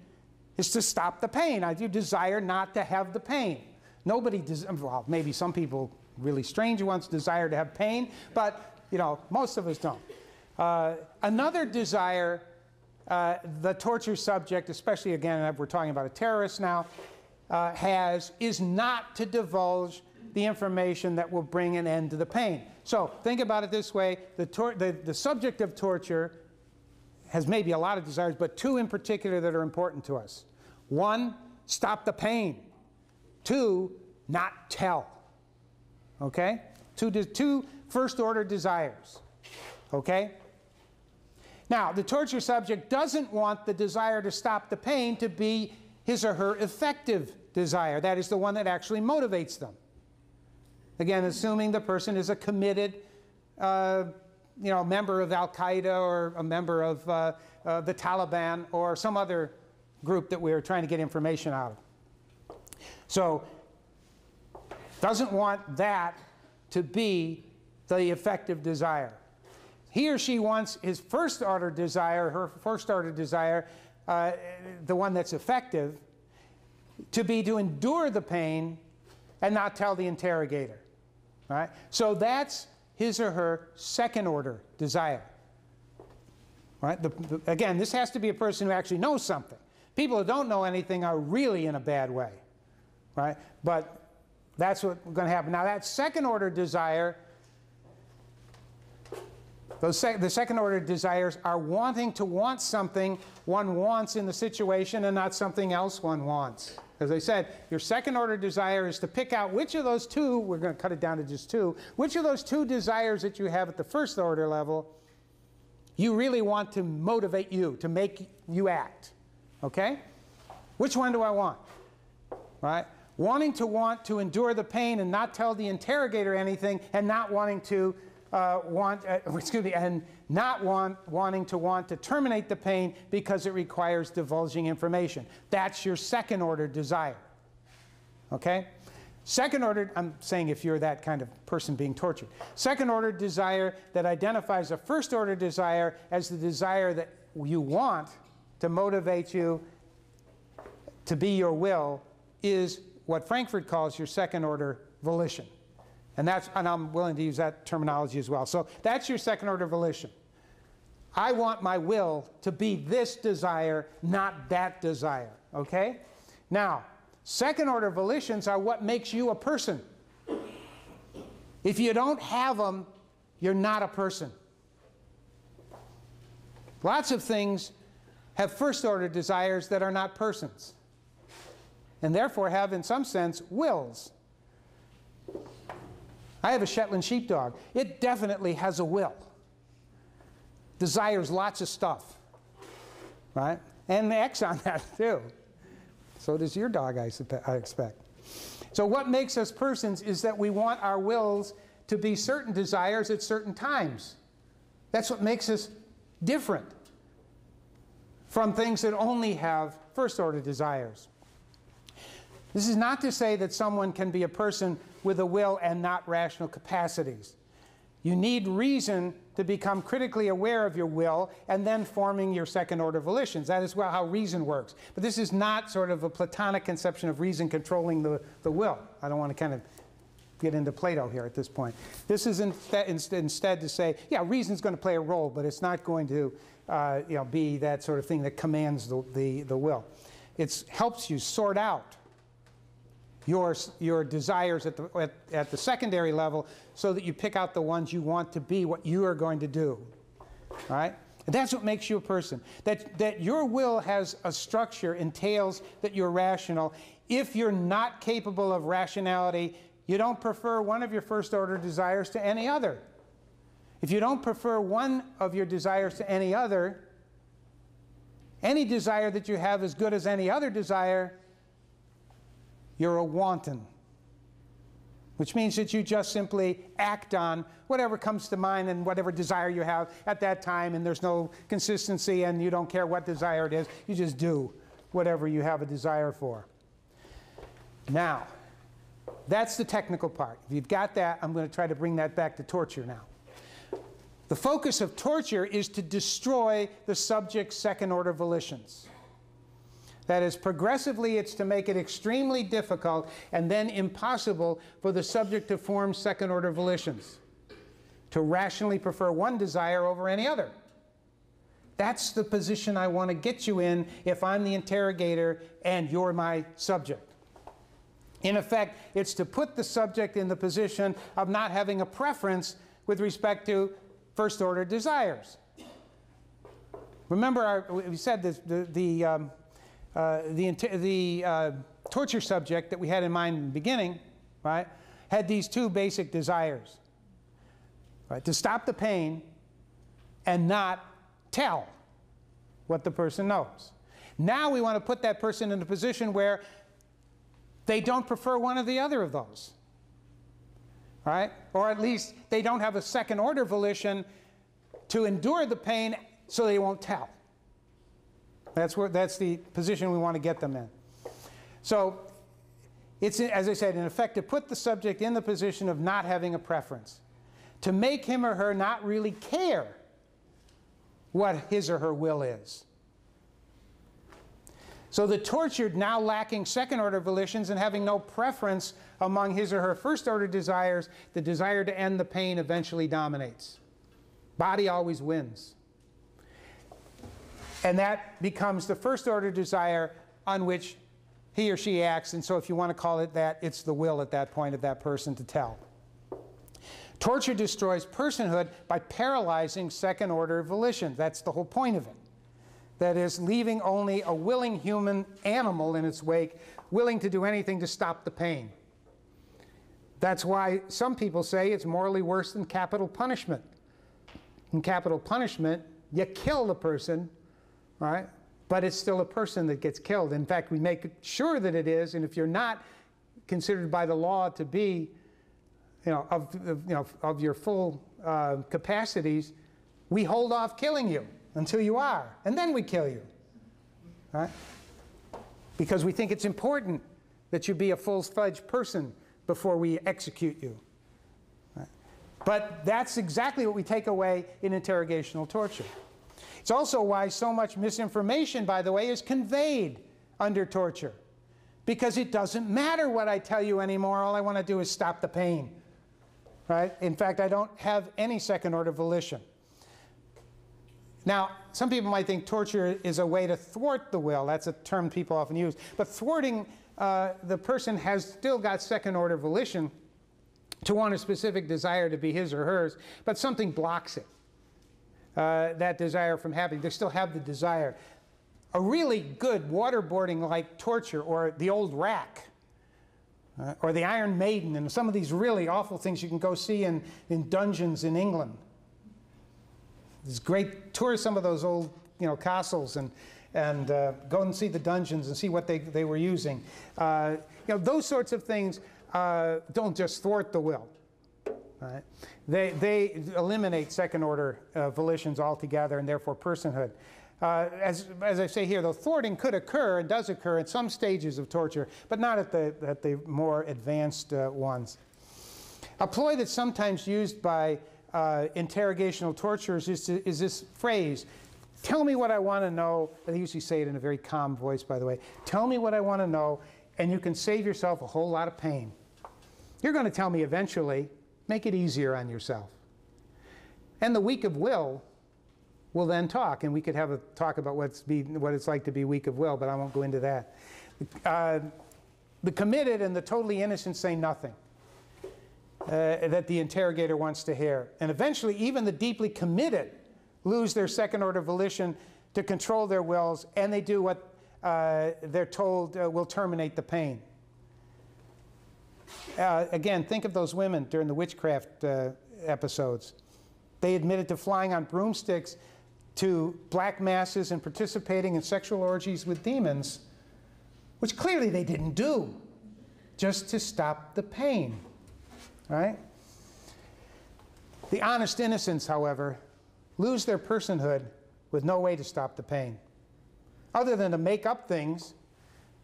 is to stop the pain. I do desire not to have the pain. Nobody, well, maybe some people, really strange ones, desire to have pain, but you know, most of us don't. Another desire the torture subject, especially again, we're talking about a terrorist now, is not to divulge the information that will bring an end to the pain. So think about it this way, the subject of torture has maybe a lot of desires, but two in particular that are important to us. One, stop the pain. Two, not tell. Okay? Two first order desires. Okay? Now, the torture subject doesn't want the desire to stop the pain to be his or her effective desire. That is the one that actually motivates them. Again, assuming the person is a committed member of Al-Qaeda or a member of the Taliban or some other group that we are trying to get information out of. So, doesn't want that to be the effective desire. He or she wants his first order desire, her first order desire, the one that's effective, to be to endure the pain and not tell the interrogator. Right? So that's his or her second order desire. Right? Again, this has to be a person who actually knows something. People who don't know anything are really in a bad way. Right? But that's what's going to happen. Now that second order desire, the second order desires are wanting to want something one wants in the situation and not something else one wants. As I said, your second order desire is to pick out which of those two, we're going to cut it down to just two, which of those two desires that you have at the first order level you really want to motivate you, to make you act. Okay? Which one do I want? Right? Wanting to endure the pain and not tell the interrogator anything, and not wanting to wanting to terminate the pain because it requires divulging information. That's your second order desire. Okay? Second order, I'm saying if you're that kind of person being tortured. Second order desire that identifies a first order desire as the desire that you want to motivate you to be your will is what Frankfurt calls your second order volition. And I'm willing to use that terminology as well. So that's your second order volition. I want my will to be this desire, not that desire. Okay? Now, second order volitions are what makes you a person. If you don't have them, you're not a person. Lots of things have first order desires that are not persons, and therefore have, in some sense, wills. I have a Shetland sheepdog. It definitely has a will. Desires lots of stuff, right? And the X on that too. So does your dog, I expect. So what makes us persons is that we want our wills to be certain desires at certain times. That's what makes us different from things that only have first order desires. This is not to say that someone can be a person with a will and not rational capacities. You need reason to become critically aware of your will and then forming your second order volitions. That is how reason works. But this is not sort of a Platonic conception of reason controlling the will. I don't want to kind of get into Plato here at this point. This is instead to say, yeah, reason's going to play a role, but it's not going to be that sort of thing that commands the will. It helps you sort out your desires at the secondary level so that you pick out the ones you want to be what you are going to do. All right? And that's what makes you a person. That your will has a structure entails that you're rational. If you're not capable of rationality, you don't prefer one of your first-order desires to any other. If you don't prefer one of your desires to any other, any desire that you have as good as any other desire, you're a wanton. Which means that you just simply act on whatever comes to mind and whatever desire you have at that time, and there's no consistency and you don't care what desire it is. You just do whatever you have a desire for. Now, that's the technical part. If you've got that, I'm going to try to bring that back to torture now. The focus of torture is to destroy the subject's second-order volitions. That is, progressively, it's to make it extremely difficult and then impossible for the subject to form second-order volitions, to rationally prefer one desire over any other. That's the position I want to get you in if I'm the interrogator and you're my subject. In effect, it's to put the subject in the position of not having a preference with respect to first-order desires. Remember, we said this, the torture subject that we had in mind in the beginning, right, had these two basic desires, right, to stop the pain and not tell what the person knows. Now we want to put that person in a position where they don't prefer one or the other of those, right? Or at least they don't have a second-order volition to endure the pain so they won't tell. That's the position we want to get them in. So it's, as I said, in effect, to put the subject in the position of not having a preference, to make him or her not really care what his or her will is. So the tortured, now lacking second-order volitions and having no preference among his or her first-order desires, the desire to end the pain eventually dominates. Body always wins. And that becomes the first-order desire on which he or she acts. And so if you want to call it that, it's the will at that point of that person to tell. Torture destroys personhood by paralyzing second-order volition. That's the whole point of it. That is, leaving only a willing human animal in its wake, willing to do anything to stop the pain. That's why some people say it's morally worse than capital punishment. In capital punishment, you kill the person, right? But it's still a person that gets killed. In fact, we make sure that it is, and if you're not considered by the law to be, of your full capacities, we hold off killing you until you are, and then we kill you, right? Because we think it's important that you be a full-fledged person before we execute you. Right? But that's exactly what we take away in interrogational torture. It's also why so much misinformation, by the way, is conveyed under torture. Because it doesn't matter what I tell you anymore. All I want to do is stop the pain. Right? In fact, I don't have any second-order volition. Now, some people might think torture is a way to thwart the will. That's a term people often use. But thwarting, the person has still got second-order volition to want a specific desire to be his or hers, but something blocks it, that desire from happening. They still have the desire. A really good waterboarding-like torture, or the old rack, or the Iron Maiden, and some of these really awful things you can go see in dungeons in England. It's great. Tour some of those old, castles and go and see the dungeons and see what they were using. Those sorts of things don't just thwart the will. Right? They eliminate second-order volitions altogether, and therefore personhood. As I say here, though, thwarting could occur and does occur at some stages of torture, but not at the more advanced ones. A ploy that's sometimes used by interrogational torturers is this phrase, tell me what I want to know. They usually say it in a very calm voice, by the way. Tell me what I want to know, and you can save yourself a whole lot of pain. You're going to tell me eventually. Make it easier on yourself. And the weak of will will then talk, and we could have a talk about what it's like to be weak of will, but I won't go into that. The committed and the totally innocent say nothing that the interrogator wants to hear. And eventually, even the deeply committed lose their second-order volition to control their wills, and they do what they're told will terminate the pain. Again, think of those women during the witchcraft episodes. They admitted to flying on broomsticks to black masses and participating in sexual orgies with demons, which clearly they didn't do, just to stop the pain, right? The honest innocents, however, lose their personhood with no way to stop the pain, other than to make up things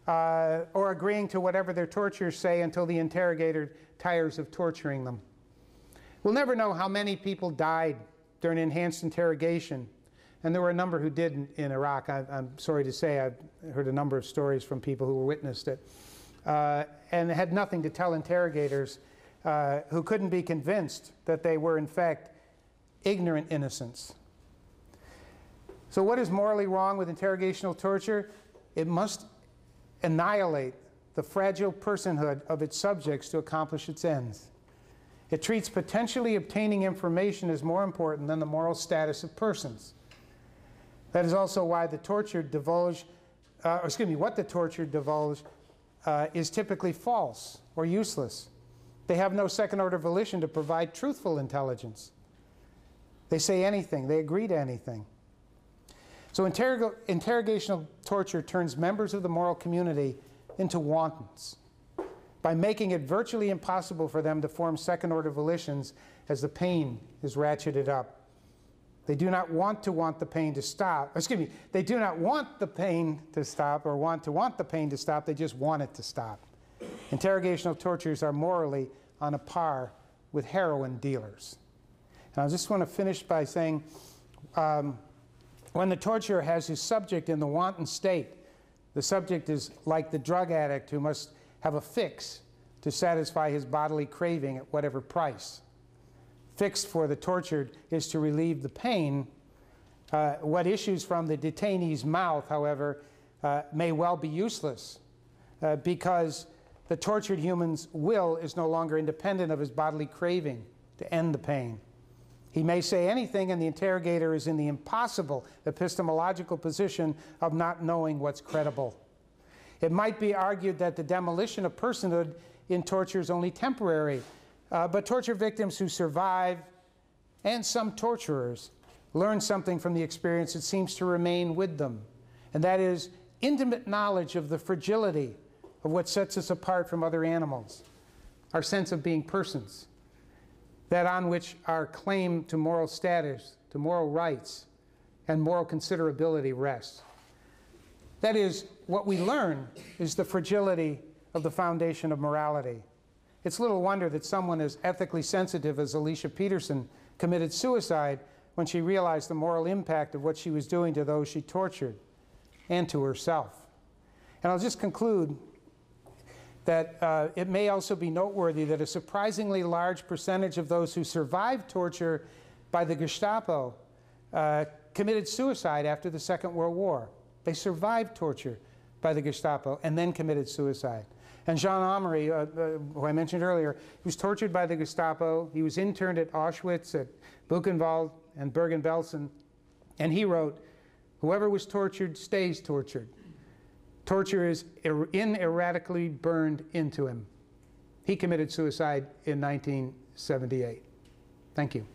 or agreeing to whatever their torturers say until the interrogator tires of torturing them. We'll never know how many people died during enhanced interrogation, and there were a number who did in Iraq. I'm sorry to say, I've heard a number of stories from people who witnessed it, and had nothing to tell interrogators who couldn't be convinced that they were in fact ignorant innocents. So what is morally wrong with interrogational torture? It must annihilate the fragile personhood of its subjects to accomplish its ends. It treats potentially obtaining information as more important than the moral status of persons. That is also why the tortured divulge, what the tortured divulge is typically false or useless. They have no second-order volition to provide truthful intelligence. They say anything, they agree to anything. So interrogational torture turns members of the moral community into wantons by making it virtually impossible for them to form second-order volitions as the pain is ratcheted up. They do not want the pain to stop. They do not want the pain to stop or want the pain to stop. They just want it to stop. Interrogational tortures are morally on a par with heroin dealers. And I just want to finish by saying, when the torturer has his subject in the wanton state, the subject is like the drug addict who must have a fix to satisfy his bodily craving at whatever price. Fix for the tortured is to relieve the pain. What issues from the detainee's mouth, however, may well be useless because the tortured human's will is no longer independent of his bodily craving to end the pain. He may say anything, and the interrogator is in the impossible epistemological position of not knowing what's credible. It might be argued that the demolition of personhood in torture is only temporary, but torture victims who survive, and some torturers, learn something from the experience that seems to remain with them, and that is intimate knowledge of the fragility of what sets us apart from other animals, our sense of being persons, that on which our claim to moral status, to moral rights, and moral considerability rests. That is, what we learn is the fragility of the foundation of morality. It's little wonder that someone as ethically sensitive as Alicia Peterson committed suicide when she realized the moral impact of what she was doing to those she tortured and to herself. And I'll just conclude that it may also be noteworthy that a surprisingly large percentage of those who survived torture by the Gestapo committed suicide after the Second World War. They survived torture by the Gestapo and then committed suicide. And Jean Amarillo, who I mentioned earlier, was tortured by the Gestapo. He was interned at Auschwitz, at Buchenwald, and Bergen-Belsen, and he wrote, "Whoever was tortured stays tortured. Torture is ineradicably burned into him." He committed suicide in 1978. Thank you.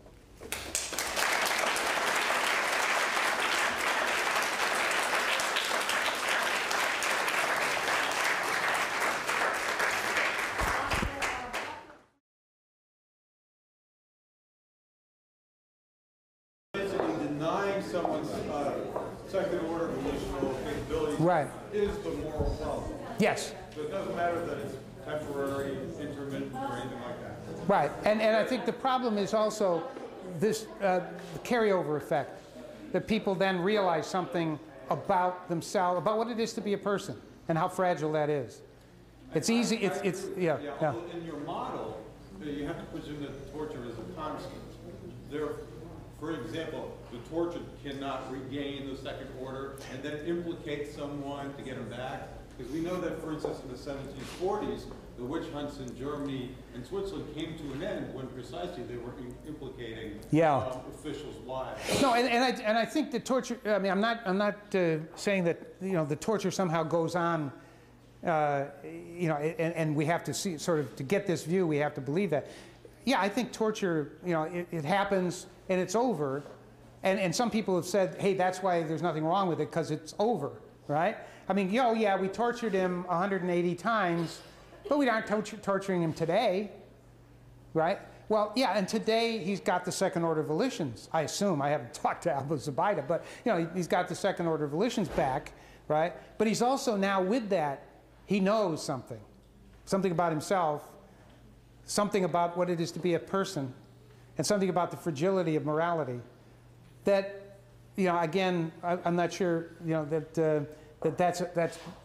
Basically denying someone's second-order volitional capability Right. is the moral problem. Yes. So it doesn't matter that it's temporary, intermittent, or anything like that. Right, and I think the problem is also this carryover effect, that people then realize something about themselves, about what it is to be a person, and how fragile that is. It's easy, yeah. Well, in your model, you have to presume that torture is a constant. For example, the tortured cannot regain the second order and then implicate someone to get them back. Because we know that, for instance, in the 1740s, the witch hunts in Germany and Switzerland came to an end when precisely they were implicating officials' wives. No, and I think the torture. I mean, I'm not saying that the torture somehow goes on. And we have to see sort of to get this view. We have to believe that. Yeah, I think torture. It happens and it's over. And some people have said, hey, that's why there's nothing wrong with it because it's over, right? I mean, yeah, we tortured him 180 times. But we aren't torturing him today, right? Well, yeah, and today he's got the second order volitions, I assume. I haven't talked to Zubaydah, but he's got the second order volitions back, right? But he's also now with that, he knows something about himself, something about what it is to be a person, and something about the fragility of morality. That, again, I'm not sure, that's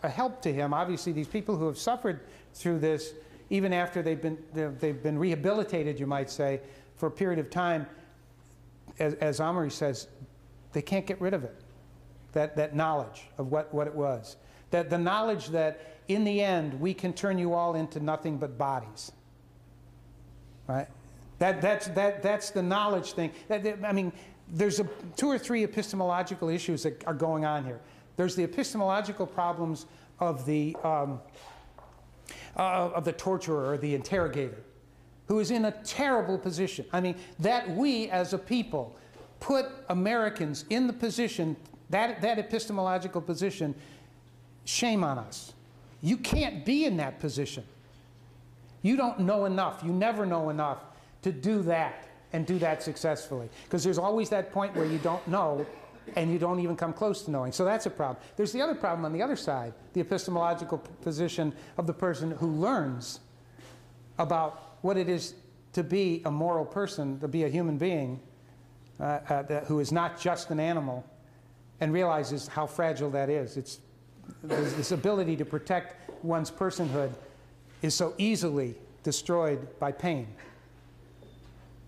a help to him. Obviously, these people who have suffered through this, even after they've been rehabilitated, you might say, for a period of time, as Omri says, they can't get rid of it. That knowledge of what it was. That the knowledge that in the end we can turn you all into nothing but bodies. Right? That's the knowledge thing. I mean, there's 2 or 3 epistemological issues that are going on here. There's the epistemological problems of the torturer or the interrogator, who is in a terrible position. I mean, that we as a people put Americans in the position, that epistemological position, shame on us. You can't be in that position. You don't know enough. You never know enough to do that and do that successfully. Because there's always that point where you don't know and you don't even come close to knowing. So that's a problem. There's the other problem on the other side, the epistemological position of the person who learns about what it is to be a moral person, to be a human being, who is not just an animal, and realizes how fragile that is. This ability to protect one's personhood is so easily destroyed by pain.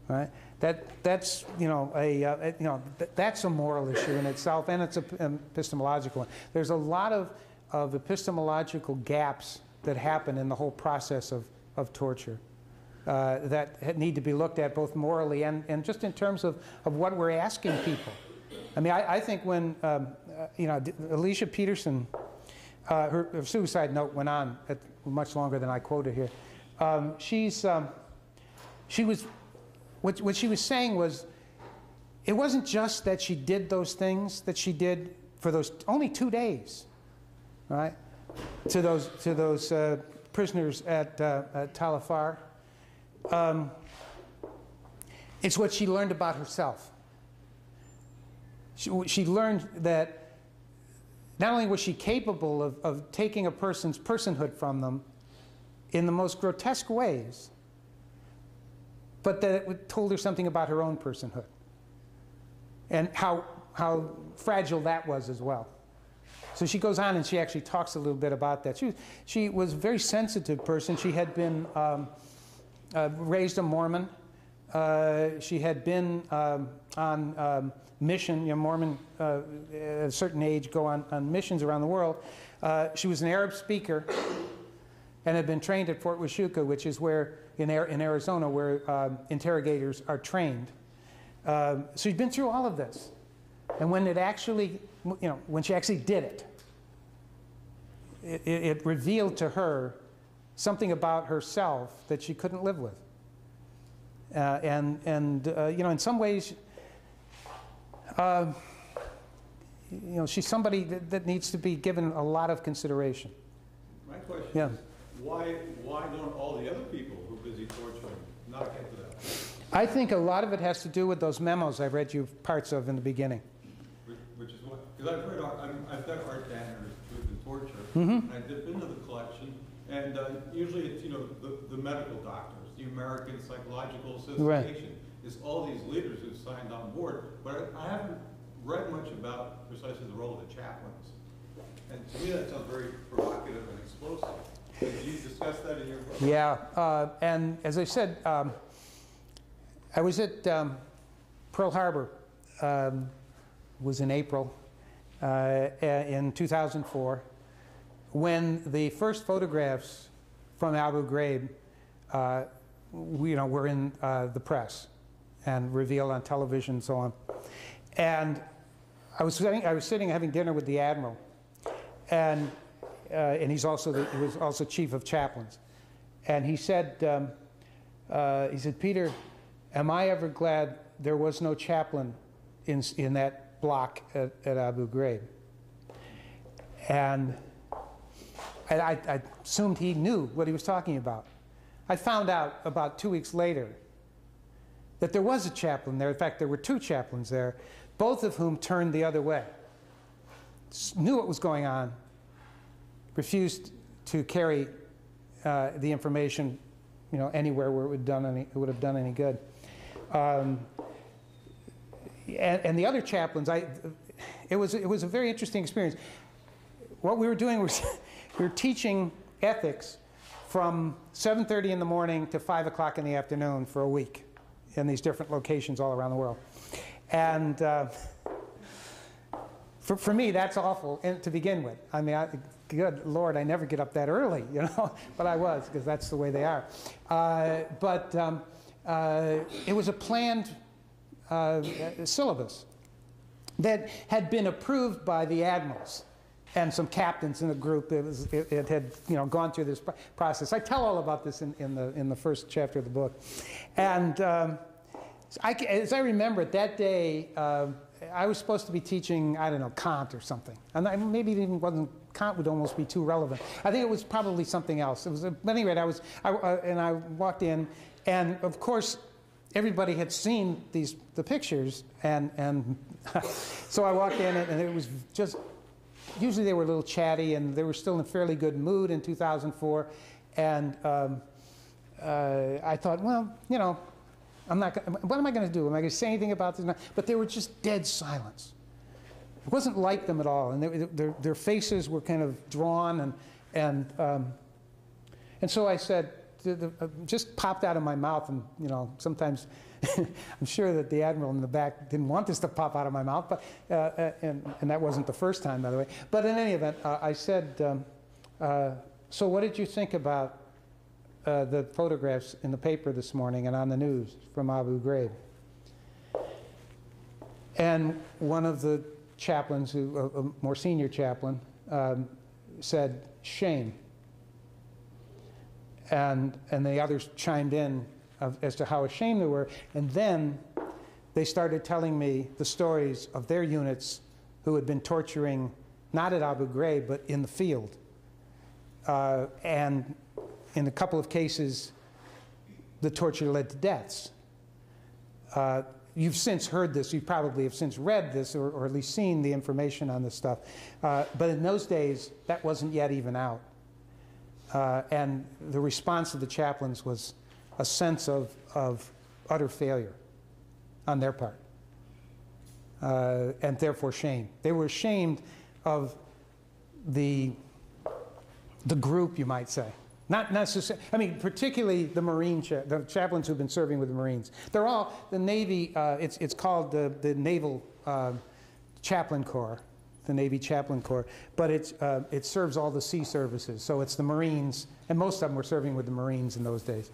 Right? That's that's a moral issue in itself, and it's an epistemological one. There's a lot of epistemological gaps that happen in the whole process of torture that need to be looked at both morally and just in terms of what we're asking people. I mean, I think when Alicia Peterson, her suicide note went on much longer than I quoted here. What she was saying was, it wasn't just that she did those things that she did for those only 2 days, right? To those prisoners at Talafar. It's what she learned about herself. She learned that not only was she capable of taking a person's personhood from them in the most grotesque ways, but that it told her something about her own personhood and how fragile that was as well. So she goes on and she actually talks a little bit about that. She was a very sensitive person. She had been raised a Mormon. She had been on mission. Mormon at a certain age go on missions around the world. She was an Arab speaker and had been trained at Fort Huachuca, which is where in Arizona, where interrogators are trained. So she'd been through all of this, and when it actually, when she actually did it, it revealed to her something about herself that she couldn't live with. In some ways, she's somebody that needs to be given a lot of consideration. My question is, why don't all the other people who are busy torturing not get to that? I think a lot of it has to do with those memos I read you parts of in the beginning. Which is what? Because I've got Art Danner's Truth and Torture, Mm-hmm. and I dip into the collection, and usually it's the medical doctors, the American Psychological Association. Right. It's all these leaders who've signed on board, but I haven't read much about precisely the role of the chaplains. And to me that sounds very provocative and explosive. Did you discuss that in your book? Yeah, and as I said, I was at Pearl Harbor was in April in 2004, when the first photographs from Abu Ghraib were in the press and revealed on television and so on. And I was sitting having dinner with the admiral, and he was also chief of chaplains. And he said, Peter, am I ever glad there was no chaplain in that block at Abu Ghraib? And I assumed he knew what he was talking about. I found out about 2 weeks later that there was a chaplain there. In fact, there were two chaplains there, both of whom turned the other way, knew what was going on, refused to carry the information, anywhere where it would have done any good. And the other chaplains, it was a very interesting experience. What we were doing was we were teaching ethics from 7:30 in the morning to 5 o'clock in the afternoon for a week in these different locations all around the world. And for me, that's awful to begin with. I mean, good Lord, I never get up that early, but I was, because that's the way they are. It was a planned syllabus that had been approved by the admirals and some captains in the group. It had gone through this process. I tell all about this in the first chapter of the book. And as I remember it, that day, I was supposed to be teaching, I don't know, Kant or something. And maybe it even wasn't, Kant would almost be too relevant. I think it was probably something else. It was, at any rate, I walked in, and of course, everybody had seen the pictures, and so I walked in, and it was just, usually they were a little chatty, and they were still in a fairly good mood in 2004, and I thought, well, what am I going to do? Am I going to say anything about this? But they were just dead silence. It wasn't like them at all, and their faces were kind of drawn, and so I said, just popped out of my mouth, and sometimes I'm sure that the admiral in the back didn't want this to pop out of my mouth, but and that wasn't the first time, by the way. But in any event, I said, so what did you think about the photographs in the paper this morning and on the news from Abu Ghraib? And one of the chaplains, a more senior chaplain, said, shame. And the others chimed in as to how ashamed they were. And then they started telling me the stories of their units who had been torturing, not at Abu Ghraib, but in the field. And in a couple of cases, the torture led to deaths. You've since heard this. You probably have since read this, or at least seen the information on this stuff. But in those days, that wasn't yet even out. And the response of the chaplains was a sense of utter failure on their part, and therefore shame. They were ashamed of the group, you might say. Not necessarily, I mean, particularly the the chaplains who've been serving with the Marines. They're all, the Navy, it's called the Naval Chaplain Corps, the Navy Chaplain Corps, but it serves all the sea services. So it's the Marines, and most of them were serving with the Marines in those days.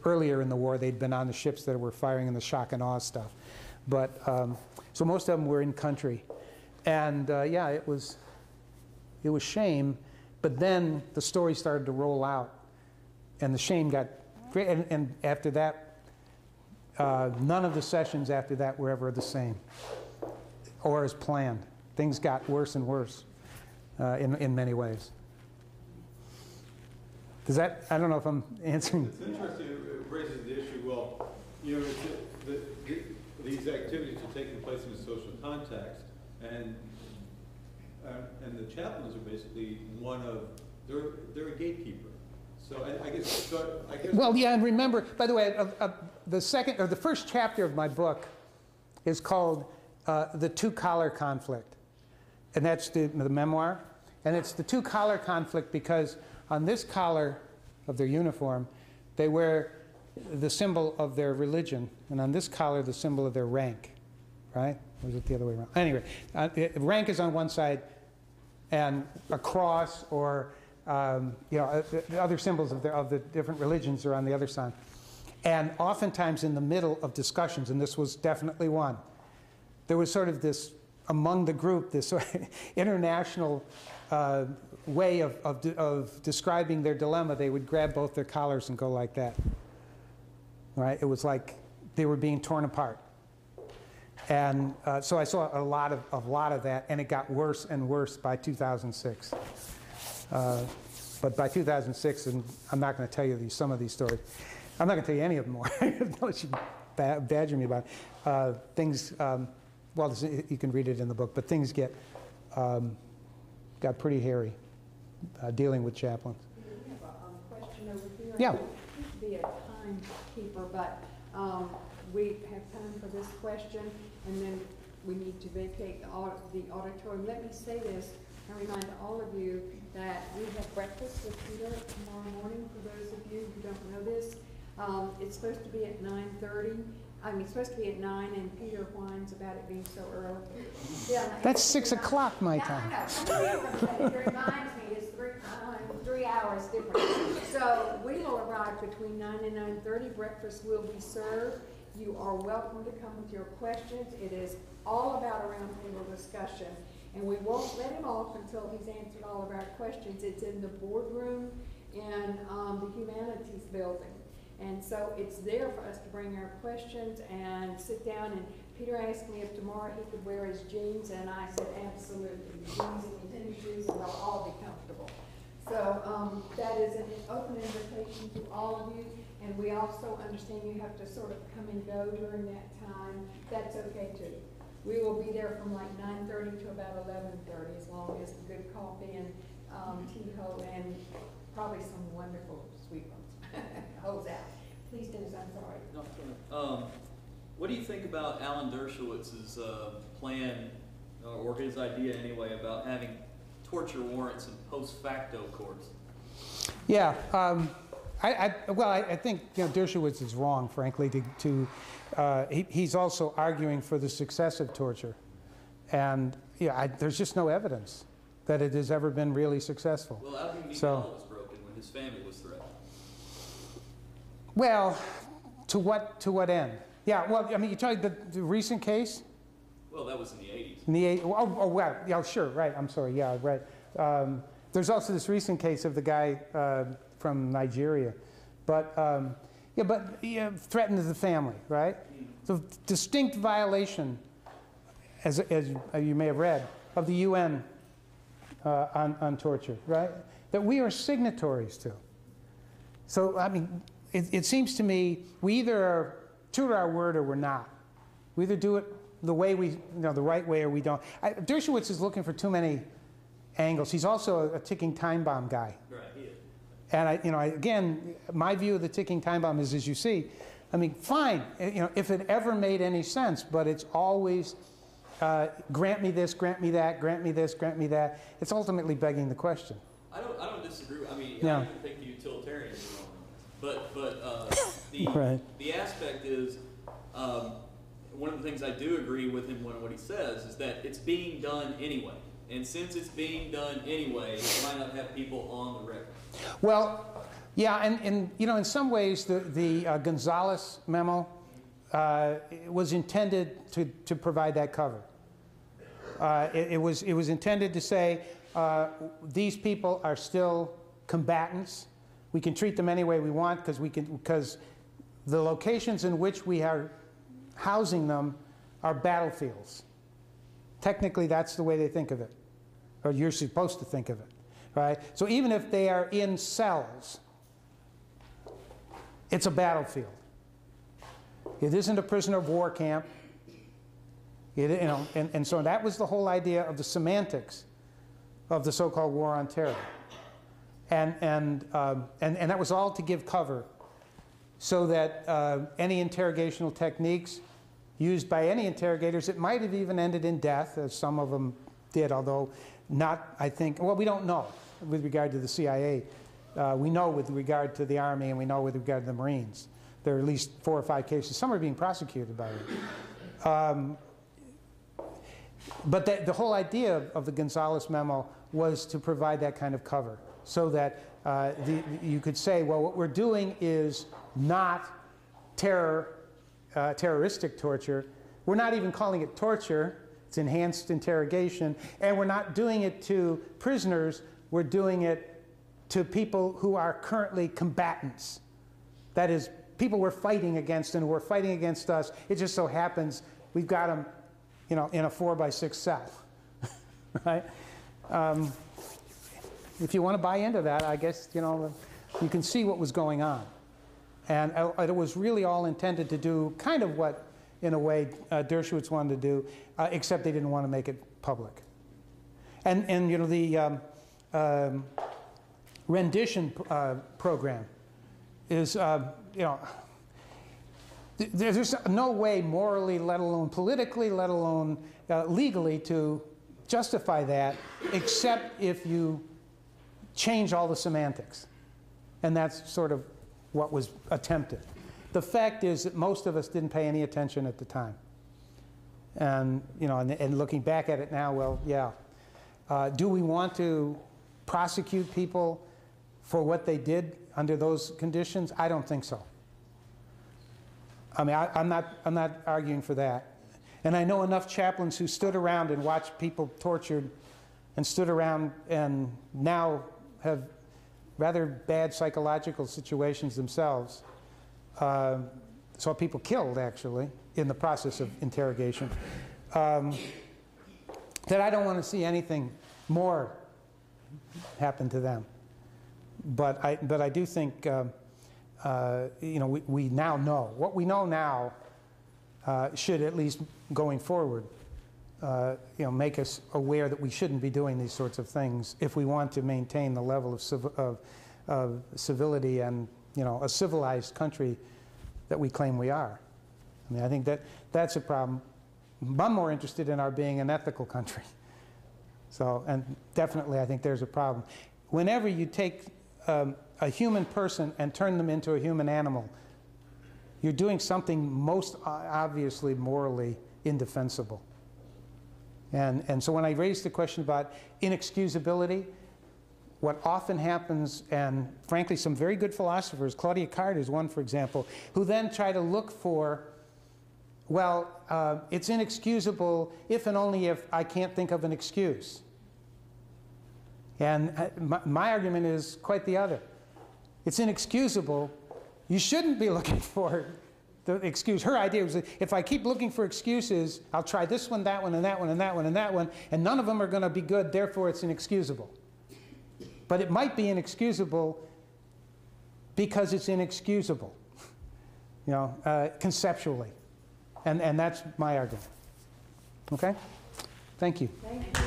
Earlier in the war, they'd been on the ships that were firing in the shock and awe stuff. But, so most of them were in country. And yeah, it was shame. But then the story started to roll out, and the shame got great. And after that, none of the sessions after that were ever the same or as planned. Things got worse and worse in many ways. Does that, I don't know if I'm answering. It's interesting, it raises the issue, well, these activities are taking place in a social context, and the chaplains are basically they're a gatekeeper. So I guess. Well, yeah, and remember, by the way, the first chapter of my book is called "The Two-Collar Conflict," and that's the memoir, and it's the two-collar conflict because on this collar of their uniform, they wear the symbol of their religion, and on this collar, the symbol of their rank, right? Or is it the other way around? Anyway, rank is on one side, and a cross or the other symbols of the different religions are on the other side. And oftentimes in the middle of discussions, and this was definitely one, there was sort of this, among the group, this sort of international way of describing their dilemma. They would grab both their collars and go like that. Right? It was like they were being torn apart. And so I saw a lot of that, and it got worse and worse by 2006. But by 2006, and I'm not going to tell you some of these stories. I'm not going to tell you any of them more, unless you badger me about it. Things, well, you can read it in the book, but things got pretty hairy dealing with chaplains. We have a question over here. Yeah. I hate to be a timekeeper, but we have time for this question, and then we need to vacate the auditorium. Let me say this and remind all of you that we have breakfast with Peter tomorrow morning, for those of you who don't know this. It's supposed to be at 9:30. I mean, it's supposed to be at 9, and Peter whines about it being so early. Yeah, That's 6 o'clock my time. I know. It reminds me, it's 3 hours different. So we will arrive between 9 and 9:30. Breakfast will be served. You are welcome to come with your questions. It is all about a roundtable discussion. And we won't let him off until he's answered all of our questions. It's in the boardroom in the Humanities building. And so it's there for us to bring our questions and sit down. And Peter asked me if tomorrow he could wear his jeans, and I said absolutely. Jeans and tennis shoes, and they'll all be comfortable. So that is an open invitation to all of you. And we also understand you have to sort of come and go during that time. That's okay too. We will be there from like 9:30 to about 11:30, as long as good coffee and tea and probably some wonderful sweet ones holds out. Please, Dennis, I'm sorry. No, what do you think about Alan Dershowitz's plan, or his idea anyway, about having torture warrants in post facto courts? Yeah, I think Dershowitz is wrong, frankly. He's also arguing for the success of torture, and there's just no evidence that it has ever been really successful. Well, Alvin Miguel was broken when his family was threatened. Well, to what end? Yeah, well, I mean, you're talking the recent case? Well, that was in the 80s. In the 80s? Oh, wow. Yeah, sure, right. I'm sorry. Yeah, right. There's also this recent case of the guy from Nigeria. But, threatened the family, right? So distinct violation, as you may have read, of the UN on torture, right? That we are signatories to. So, I mean, it seems to me we either are true to our word or we're not. We either do it the way the right way, or we don't. Dershowitz is looking for too many angles. He's also a ticking time bomb guy. Right, he is. And again, my view of the ticking time bomb is, as you see, I mean, fine, if it ever made any sense, but it's always grant me this, grant me that, grant me this, grant me that. It's ultimately begging the question. I don't disagree. I mean, Yeah. I don't think the utilitarian is wrong. But Right. the aspect is, one of the things I do agree with him when what he says is that it's being done anyway. And since it's being done anyway, why not have people on the record? Well, yeah, and in some ways the Gonzalez memo was intended to provide that cover. It was intended to say these people are still combatants. We can treat them any way we want because the locations in which we are housing them are battlefields. Technically, that's the way they think of it, or you're supposed to think of it, right? So even if they are in cells, it's a battlefield. It isn't a prisoner of war camp. And so that was the whole idea of the semantics of the so-called war on terror. And that was all to give cover so that any interrogational techniques used by any interrogators, it might have even ended in death, as some of them did, although not, I think, well, we don't know with regard to the CIA. We know with regard to the Army, and we know with regard to the Marines. There are at least 4 or 5 cases. Some are being prosecuted by it. But the whole idea of the Gonzales memo was to provide that kind of cover, so that you could say, well, what we're doing is not terroristic torture. We're not even calling it torture. It's enhanced interrogation. And we're not doing it to prisoners. We're doing it to people who are currently combatants. That is, people we're fighting against and who are fighting against us. It just so happens we've got them, you know, in a 4x6 cell, right? If you want to buy into that, I guess, you know, you can see what was going on. And it was really all intended to do kind of what, in a way, Dershowitz wanted to do, except they didn't want to make it public. And you know, the rendition program is, you know, there's no way morally, let alone politically, let alone legally, to justify that, except if you change all the semantics. And that's sort of what was attempted. The fact is that most of us didn't pay any attention at the time. And, you know, and looking back at it now, well, yeah. Do we want to prosecute people for what they did under those conditions? I don't think so. I mean, I'm not arguing for that. And I know enough chaplains who stood around and watched people tortured and stood around and now have rather bad psychological situations themselves. Saw people killed, actually, in the process of interrogation. That I don't want to see anything more happen to them. But I do think, you know, we now know. What we know now should, at least going forward, you know, make us aware that we shouldn't be doing these sorts of things if we want to maintain the level of civility and, you know, a civilized country that we claim we are. I mean, I think that's a problem. I'm more interested in our being an ethical country. So, and definitely I think there's a problem. Whenever you take a human person and turn them into a human animal, you're doing something most obviously morally indefensible. And so when I raised the question about inexcusability, what often happens, and frankly some very good philosophers, Claudia Card is one, for example, who then try to look for, well, it's inexcusable if and only if I can't think of an excuse. And my argument is quite the other. It's inexcusable. You shouldn't be looking for the excuse. Her idea was that if I keep looking for excuses, I'll try this one, that one, and that one, and that one, and that one, and none of them are going to be good, therefore it's inexcusable. But it might be inexcusable because it's inexcusable, you know, conceptually. And that's my argument. Okay? Thank you. Thank you.